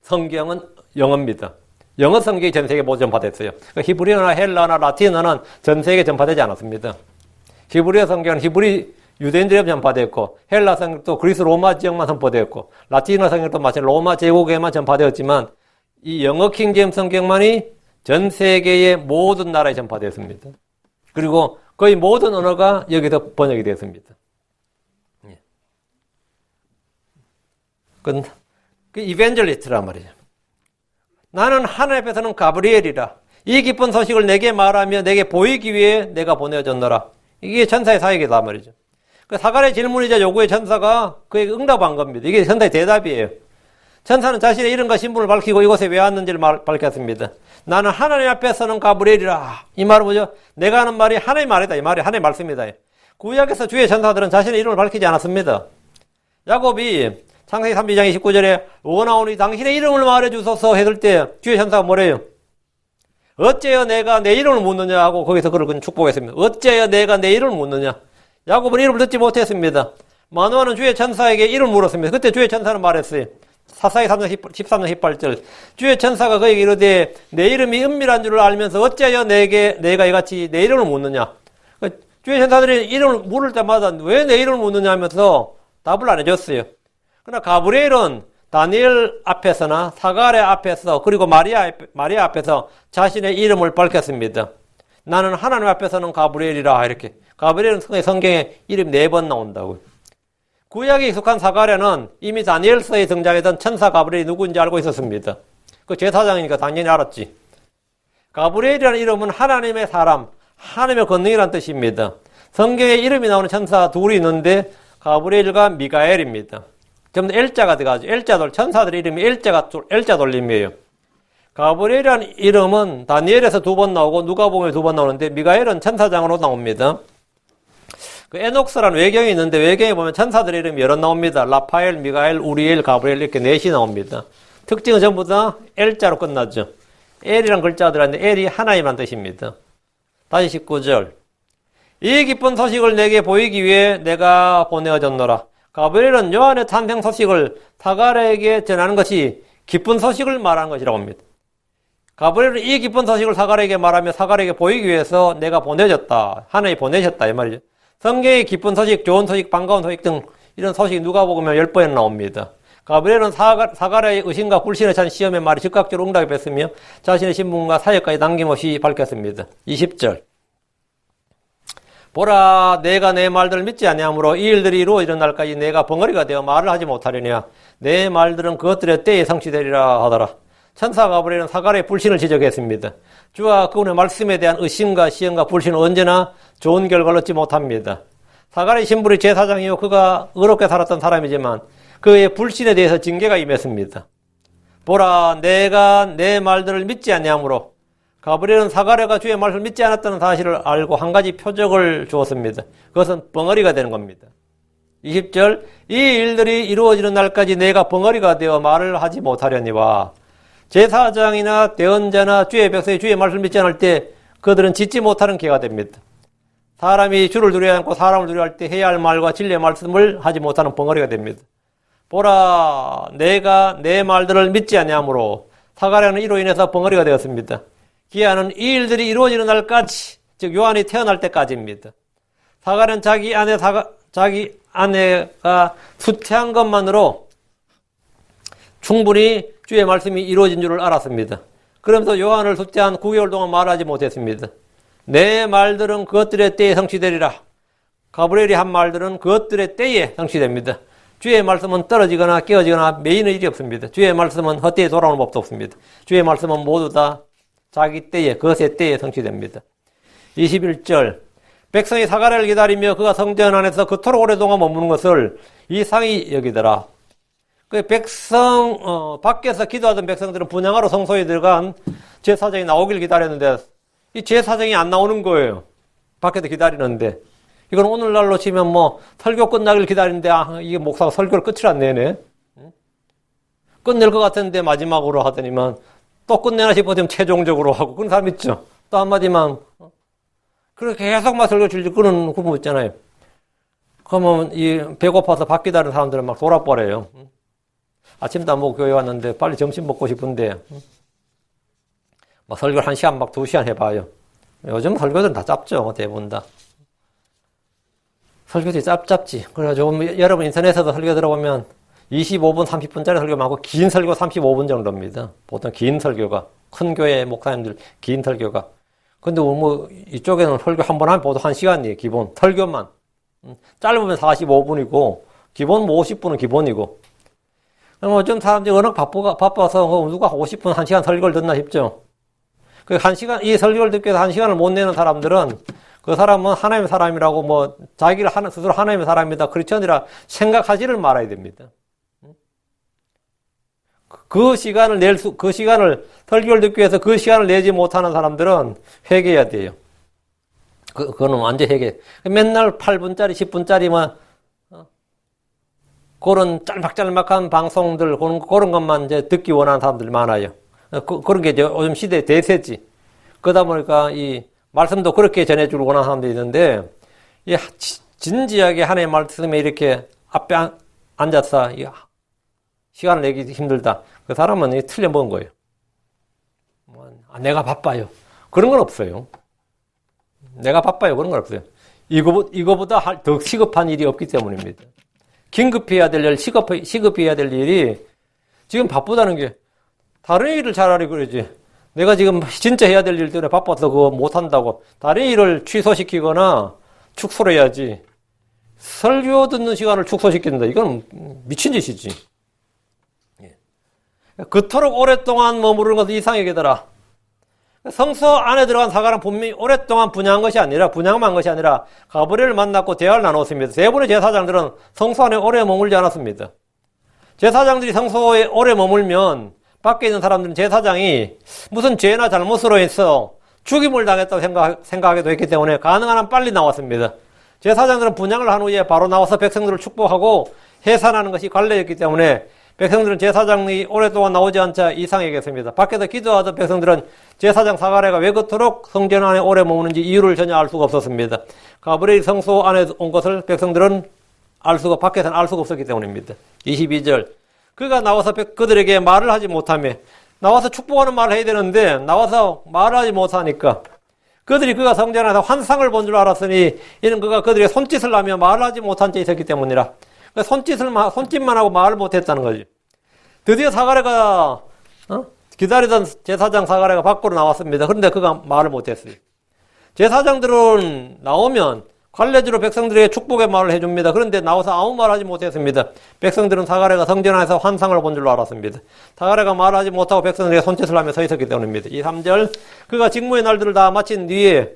성경은 영어입니다. 영어 성경이 전 세계 모두 전파됐어요. 히브리어나 헬라나 라틴어는 전 세계에 전파되지 않았습니다. 히브리어 성경은 유대인들에 전파되었고 헬라 성경도 그리스 로마 지역만 선포되었고 라틴어 성경도 마찬가지 로마 제국에만 전파되었지만 이 영어 킹제임스 성경만이 전 세계의 모든 나라에 전파되었습니다. 그리고 거의 모든 언어가 여기서 번역이 되었습니다. 그 이벤젤리스트란 말이죠. 나는 하나님 앞에서는 가브리엘이라. 이 기쁜 소식을 내게 말하며 내게 보이기 위해 내가 보내어졌노라. 이게 천사의 사역이다 말이죠. 그 사갈의 질문이자 요구에 천사가 그에게 응답한 겁니다. 이게 천사의 대답이에요. 천사는 자신의 이름과 신분을 밝히고 이곳에 왜 왔는지를 밝혔습니다. 나는 하나님 앞에 서는 가브리엘이라. 이 말은 뭐죠? 내가 하는 말이 하나님의 말이다. 이 말이 하나님의 말씀이다. 구약에서 주의 천사들은 자신의 이름을 밝히지 않았습니다. 야곱이 창세기 32장 29절에 원하오니 당신의 이름을 말해주소서 했을 때 주의 천사가 뭐래요? 어째여 내가 내 이름을 묻느냐 하고 거기서 그를 축복했습니다. 어째여 내가 내 이름을 묻느냐. 야곱은 이름을 듣지 못했습니다. 마노아는 주의 천사에게 이름을 물었습니다. 그때 주의 천사는 말했어요. 사사기 13장 18절. 주의 천사가 그에게 이르되 내 이름이 은밀한 줄을 알면서 어찌하여 내가 이같이 내 이름을 묻느냐. 주의 천사들이 이름을 물을 때마다 왜 내 이름을 묻느냐 하면서 답을 안 해줬어요. 그러나 가브리엘은 다니엘 앞에서나 사가랴 앞에서 그리고 마리아 앞에서 자신의 이름을 밝혔습니다. 나는 하나님 앞에서는 가브리엘이라. 이렇게. 가브리엘은 성경에 이름 4번 나온다고요. 구약에 익숙한 사가랴는 이미 다니엘서에 등장했던 천사 가브리엘이 누구인지 알고 있었습니다. 그 제사장이니까 당연히 알았지. 가브리엘이라는 이름은 하나님의 사람, 하나님의 권능이라는 뜻입니다. 성경에 이름이 나오는 천사 둘이 있는데 가브리엘과 미가엘입니다. 전부 다 L자가 들어가죠. 천사들 이름이 L자 돌림이에요. 가브리엘이라는 이름은 다니엘에서 2번 나오고 누가복음에 2번 나오는데 미가엘은 천사장으로 나옵니다. 그 에녹스라는 외경이 있는데 외경에 보면 천사들의 이름이 여러 나옵니다. 라파엘, 미가엘, 우리엘, 가브리엘 이렇게 4이 나옵니다. 특징은 전부 다 L자로 끝나죠. L이란 글자가 들어있는데 L이 하나님이란 뜻입니다. 다시 19절. 이 기쁜 소식을 내게 보이기 위해 내가 보내어졌노라. 가브리엘은 요한의 탄생 소식을 사가랴에게 전하는 것이 기쁜 소식을 말하는 것이라고 합니다. 가브리엘은 이 기쁜 소식을 사가랴에게 말하며 사가랴에게 보이기 위해서 내가 보내졌다. 하나님이 보내셨다. 이 말이죠. 성경의 기쁜 소식, 좋은 소식, 반가운 소식 등 이런 소식이 누가복음에 10번 나옵니다. 가브리엘은 사가랴의 의심과 불신에 찬 시험의 말이 즉각적으로 응답했으며 자신의 신분과 사역까지 남김없이 밝혔습니다. 20절. 보라, 내가 내 말들을 믿지 아니하므로 이 일들이 이루어지는 날까지 내가 벙어리가 되어 말을 하지 못하려냐. 내 말들은 그것들의 때에 성취되리라 하더라. 천사 가브리엘은 사가랴의 불신을 지적했습니다. 주와 그분의 말씀에 대한 의심과 시험과 불신은 언제나 좋은 결과를 얻지 못합니다. 사가랴의 신분이 제사장이요 그가 의롭게 살았던 사람이지만 그의 불신에 대해서 징계가 임했습니다. 보라, 내가 내 말들을 믿지 아니하므로. 가브리엘은 사가랴가 주의 말씀을 믿지 않았다는 사실을 알고 한 가지 표적을 주었습니다. 그것은 벙어리가 되는 겁니다. 20절. 이 일들이 이루어지는 날까지 내가 벙어리가 되어 말을 하지 못하려니와. 제사장이나 대언자나 주의 백성이 주의 말씀을 믿지 않을 때 그들은 짓지 못하는 개가 됩니다. 사람이 주를 두려워하지 않고 사람을 두려워할 때 해야 할 말과 진리의 말씀을 하지 못하는 벙어리가 됩니다. 보라, 내가 내 말들을 믿지 아니하므로. 사가랴는 이로 인해서 벙어리가 되었습니다. 기한은 이 일들이 이루어지는 날까지, 즉 요한이 태어날 때까지입니다. 사가랴는 자기 아내가 수태한 것만으로 충분히 주의 말씀이 이루어진 줄을 알았습니다. 그러면서 요한을 수태한 9개월 동안 말하지 못했습니다. 내 말들은 그것들의 때에 성취되리라. 가브리엘이 한 말들은 그것들의 때에 성취됩니다. 주의 말씀은 떨어지거나 깨어지거나 매이는 일이 없습니다. 주의 말씀은 헛되이 돌아오는 법도 없습니다. 주의 말씀은 모두 다 자기 때에, 그것의 때에 성취됩니다. 21절. 백성이 사가랴를 기다리며 그가 성전 안에서 그토록 오랫동안 머무는 것을 이상히 여기더라. 그 밖에서 기도하던 백성들은 분향하러 성소에 들어간 제사장이 나오길 기다렸는데 이 제사장이 안 나오는 거예요. 밖에서 기다리는데. 이건 오늘날로 치면 설교 끝나길 기다리는데 이게 목사가 설교를 끝을 안 내네. 끝낼 것 같은데 마지막으로 하더니만 또 끝내나 싶어지면 최종적으로 하고 그런 사람 있죠. 또 한마디만 그렇게 계속 설교 질질 끄는 부분 있잖아요. 그러면 배고파서 밥 기다리는 사람들은 막 돌아버려요. 아침도 안 먹고 교회 왔는데 빨리 점심 먹고 싶은데 설교를 1시간 2시간 해봐요. 요즘 설교들은 다 짧죠. 대부분 다. 설교들이 짧지. 그래가지고 여러분 인터넷에서 설교 들어보면 25분, 30분짜리 설교 많고 긴 설교 35분 정도입니다. 보통 긴 설교가. 큰 교회 목사님들 긴 설교가. 근데 이쪽에는 설교 한 번 하면 보통 1시간이에요. 기본. 설교만. 짧으면 45분이고 기본 50분은 기본이고. 요즘 사람들이 워낙 바빠서 누가 50분, 1시간 설교를 듣나 싶죠. 이 설교를 듣기 위해서 1시간을 못 내는 사람들은 그 사람은 하나님의 사람이라고 뭐 자기를 스스로 하나님의 사람이다 크리스천이라 생각하지를 말아야 됩니다. 그 시간을 설교를 듣기 위해서 그 시간을 내지 못하는 사람들은 회개해야 돼요. 그거는 완전 회개. 맨날 8분짜리, 10분짜리만, 그런 짤막짤막한 방송들, 그런 것만 이제 듣기 원하는 사람들이 많아요. 그런 게 이제 요즘 시대의 대세지. 그러다 보니까 이 말씀도 그렇게 전해주길 원하는 사람들이 있는데, 진지하게 하나님의 말씀에 이렇게 앞에 앉아서 시간을 내기 힘들다. 그 사람은 틀려먹은 거예요. 내가 바빠요. 그런 건 없어요. 내가 바빠요. 그런 건 없어요. 이거보다 더 시급한 일이 없기 때문입니다. 긴급해야 될 일, 시급해야 될 일이 지금 바쁘다는 게 다른 일을 차라리 그러지. 내가 지금 진짜 해야 될 일 때문에 바빠서 그거 못한다고 다른 일을 취소시키거나 축소를 해야지. 설교 듣는 시간을 축소시킨다. 이건 미친 짓이지. 그토록 오랫동안 머무르는 것은 이상의 계더라. 성소 안에 들어간 사가는 분명히 오랫동안 분양한 것이 아니라 가브리엘을 만났고 대화를 나눴습니다. 대부분의 제사장들은 성소 안에 오래 머물지 않았습니다. 제사장들이 성소에 오래 머물면 밖에 있는 사람들은 제사장이 무슨 죄나 잘못으로 해서 죽임을 당했다고 생각하기도 했기 때문에 가능한 한 빨리 나왔습니다. 제사장들은 분양을 한 후에 바로 나와서 백성들을 축복하고 해산하는 것이 관례였기 때문에 백성들은 제사장이 오랫동안 나오지 않자 이상해겠습니다. 밖에서 기도하던 백성들은 제사장 사가랴가 왜 그토록 성전 안에 오래 머무는지 이유를 전혀 알 수가 없었습니다. 가브리엘이 성소 안에 온 것을 백성들은 밖에서는 알 수가 없었기 때문입니다. 22절. 그가 나와서 그들에게 말을 하지 못하며, 나와서 축복하는 말을 해야 되는데 나와서 말을 하지 못하니까 그들이 그가 성전 안에서 환상을 본 줄 알았으니 이는 그가 그들의 손짓을 하며 말을 하지 못한 채 있었기 때문이라. 손짓만 하고 말을 못했다는 거지. 드디어 사가랴가 기다리던 제사장 사가랴가 밖으로 나왔습니다. 그런데 그가 말을 못했어요. 제사장들은 나오면 관례주로 백성들에게 축복의 말을 해줍니다. 그런데 나와서 아무 말 하지 못했습니다. 백성들은 사가랴가 성전 안에서 환상을 본 줄로 알았습니다. 사가랴가 말하지 못하고 백성들에게 손짓을 하며 서 있었기 때문입니다. 3절. 그가 직무의 날들을 다 마친 뒤에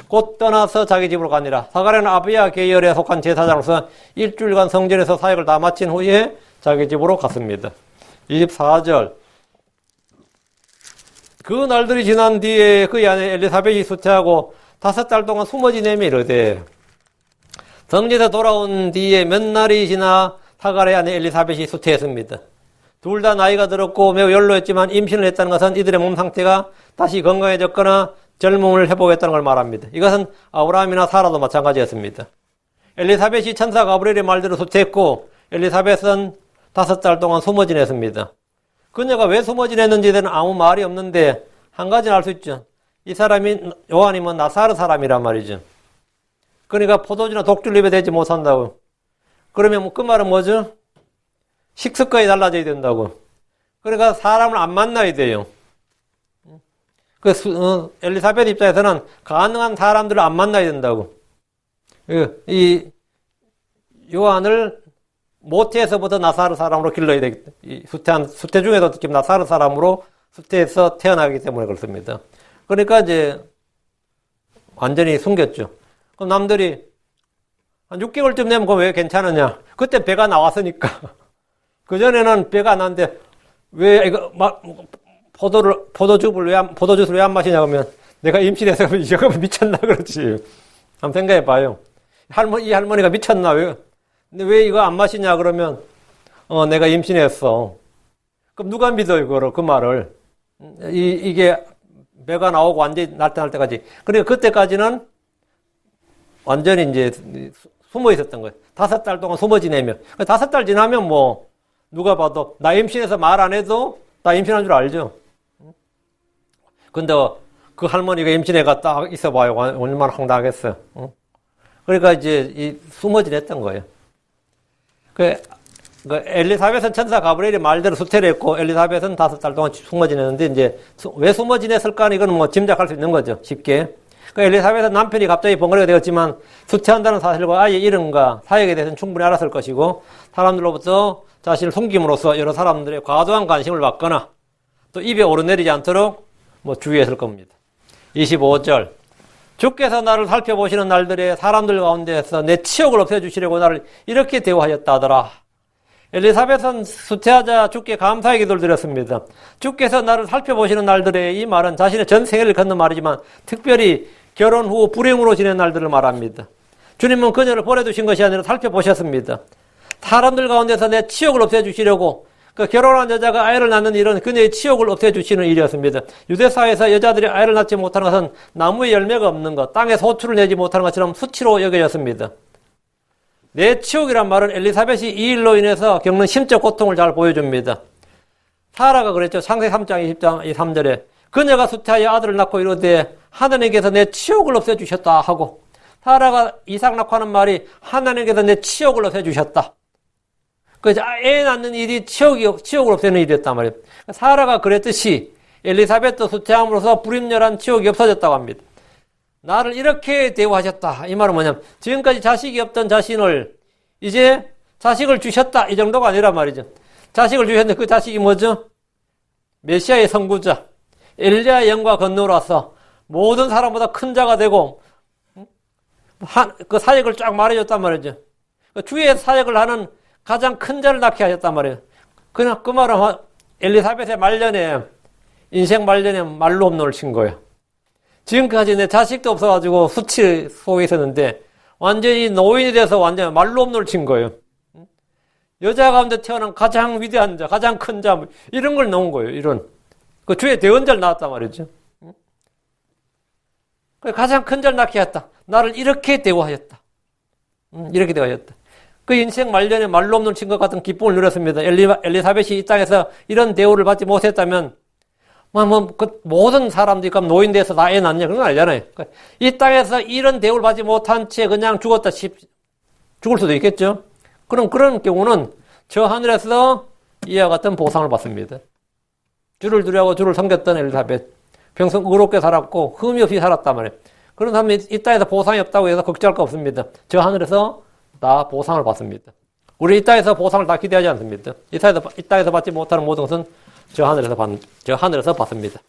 곧 떠나서 자기 집으로 가니라. 사가랴는 아비야 계열에 속한 제사장으로서 일주일간 성전에서 사역을 다 마친 후에 자기 집으로 갔습니다. 24절. 그 날들이 지난 뒤에 그의 아내 엘리사벳이 수태하고 5달 동안 숨어 지내며 이르되, 성전에서 돌아온 뒤에 몇 날이 지나 사가랴의 아내 엘리사벳이 수태했습니다. 둘 다 나이가 들었고 매우 연로했지만 임신을 했다는 것은 이들의 몸 상태가 다시 건강해졌거나 젊음을 회복했다는 걸 말합니다. 이것은 아브라함이나 사라도 마찬가지였습니다. 엘리사벳이 천사 가브리엘의 말대로 수태했고 엘리사벳은 5달 동안 숨어 지냈습니다. 그녀가 왜 숨어 지냈는지에 대해서는 아무 말이 없는데 한 가지는 알 수 있죠. 이 사람이 요한이면 나사렛 사람이란 말이죠. 그러니까 포도주나 독주를 입에 대지 못한다고. 그러면 그 말은 뭐죠? 식습관이 달라져야 된다고. 그러니까 사람을 안 만나야 돼요. 엘리사벳 입장에서는 가능한 사람들을 안 만나야 된다고. 이 요한을 모태에서부터 나사렛 사람으로 길러야 되겠다. 수태 중에도 특히 나사렛 사람으로 수태에서 태어나기 때문에 그렇습니다. 그러니까 이제 완전히 숨겼죠. 그럼 남들이 한 6개월쯤 되면 그거 왜 괜찮으냐? 그때 배가 나왔으니까. 그전에는 배가 안 나왔는데 왜 이거 포도주스를 왜 안 마시냐 그러면 내가 임신해서 이거 미쳤나 그렇지. 한번 생각해 봐요. 이 할머니가 미쳤나? 근데 왜 이거 안 마시냐 그러면 내가 임신했어. 그럼 누가 믿어요 그 말을? 이게 배가 나오고 완전히 날 때까지. 그러니까 그때까지는 완전히 이제 숨어 있었던 거예요. 5달 동안 숨어 지내면. 5달 지나면 뭐 누가 봐도 나 임신해서 말 안 해도 나 임신한 줄 알죠. 근데 그 할머니가 임신해가 딱 있어봐요. 얼마나 황당하겠어요. 그러니까 이제 숨어 지냈던 거예요. 엘리사벳은 천사 가브리엘이 말대로 수태를 했고 엘리사벳은 5달 동안 숨어 지냈는데 이제 왜 숨어 지냈을까? 이거는 뭐 짐작할 수 있는 거죠. 쉽게. 엘리사벳은 남편이 갑자기 번거리가 되었지만 수태한다는 사실과 아이의 이름과 사역에 대해서는 충분히 알았을 것이고 사람들로부터 자신을 숨김으로써 여러 사람들의 과도한 관심을 받거나 또 입에 오르내리지 않도록 주의했을 겁니다. 25절. 주께서 나를 살펴보시는 날들에 사람들 가운데에서 내 치욕을 없애주시려고 나를 이렇게 대우하셨다 하더라. 엘리사벳은 수태하자 주께 감사의 기도를 드렸습니다. 주께서 나를 살펴보시는 날들에, 이 말은 자신의 전 생애를 걷는 말이지만 특별히 결혼 후 불행으로 지낸 날들을 말합니다. 주님은 그녀를 보내두신 것이 아니라 살펴보셨습니다. 사람들 가운데서 내 치욕을 없애주시려고 그 결혼한 여자가 아이를 낳는 일은 그녀의 치욕을 없애주시는 일이었습니다. 유대사회에서 여자들이 아이를 낳지 못하는 것은 나무에 열매가 없는 것, 땅에 소출을 내지 못하는 것처럼 수치로 여겨졌습니다. 내 치욕이란 말은 엘리사벳이 이 일로 인해서 겪는 심적 고통을 잘 보여줍니다. 사라가 그랬죠. 창세기 3장 20장 3절에 그녀가 수태하여 아들을 낳고 이르되 하나님께서 내 치욕을 없애주셨다 하고, 사라가 이삭 낳고 하는 말이 하나님께서 내 치욕을 없애주셨다. 그 애 낳는 일이 치욕을 없애는 일이었단 말이에요. 사라가 그랬듯이 엘리사벳도 수태함으로써 불임렬한 치욕이 없어졌다고 합니다. 나를 이렇게 대우하셨다. 이 말은 뭐냐면 지금까지 자식이 없던 자신을 이제 자식을 주셨다. 이 정도가 아니란 말이죠. 자식을 주셨는데 그 자식이 뭐죠? 메시아의 선구자 엘리야의 영과 건너로 와서 모든 사람보다 큰 자가 되고 그 사역을 쫙 말해줬단 말이죠. 주의 사역을 하는 가장 큰 자를 낳게 하셨단 말이에요. 그냥 그 말은 엘리사벳의 말년에, 인생 말년에 말로 없노를 친 거예요. 지금까지 내 자식도 없어가지고 수치 속에 있었는데 완전히 노인이 돼서 완전히 말로 없노를 친 거예요. 여자 가운데 태어난 가장 위대한 자, 가장 큰 자, 이런 걸 넣은 거예요. 이런. 그 주의 대언자를 낳았단 말이죠. 가장 큰 자를 낳게 했다. 나를 이렇게 대우하였다. 이렇게 대우하였다. 그 인생 말년에 말로 없는 친것 같은 기쁨을 누렸습니다. 엘리사벳이 이 땅에서 이런 대우를 받지 못했다면, 그 모든 사람들이 그럼 노인돼서 다 애 낳냐? 그런 건 아니잖아요. 이 땅에서 이런 대우를 받지 못한 채 그냥 죽을 수도 있겠죠? 그럼 그런 경우는 저 하늘에서 이와 같은 보상을 받습니다. 주를 두려워하고 주를 섬겼던 엘리사벳. 평생 의롭게 살았고 흠이 없이 살았단 말이에요. 그런 사람이 이 땅에서 보상이 없다고 해서 걱정할 거 없습니다. 저 하늘에서 다 보상을 받습니다. 우리 이 땅에서 보상을 다 기대하지 않습니다. 이 땅에서 받지 못하는 모든 것은 저 하늘에서 받습니다.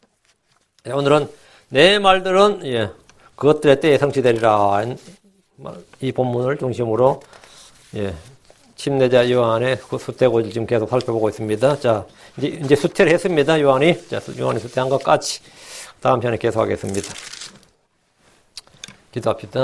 오늘은 내 말들은 그것들의 때에 성취되리라. 이 본문을 중심으로 침례자 요한의 그 수태고지를 지금 계속 살펴보고 있습니다. 자, 이제 수태를 했습니다. 요한이. 자, 요한이 수태한 것까지 다음 편에 계속하겠습니다. 기도합시다.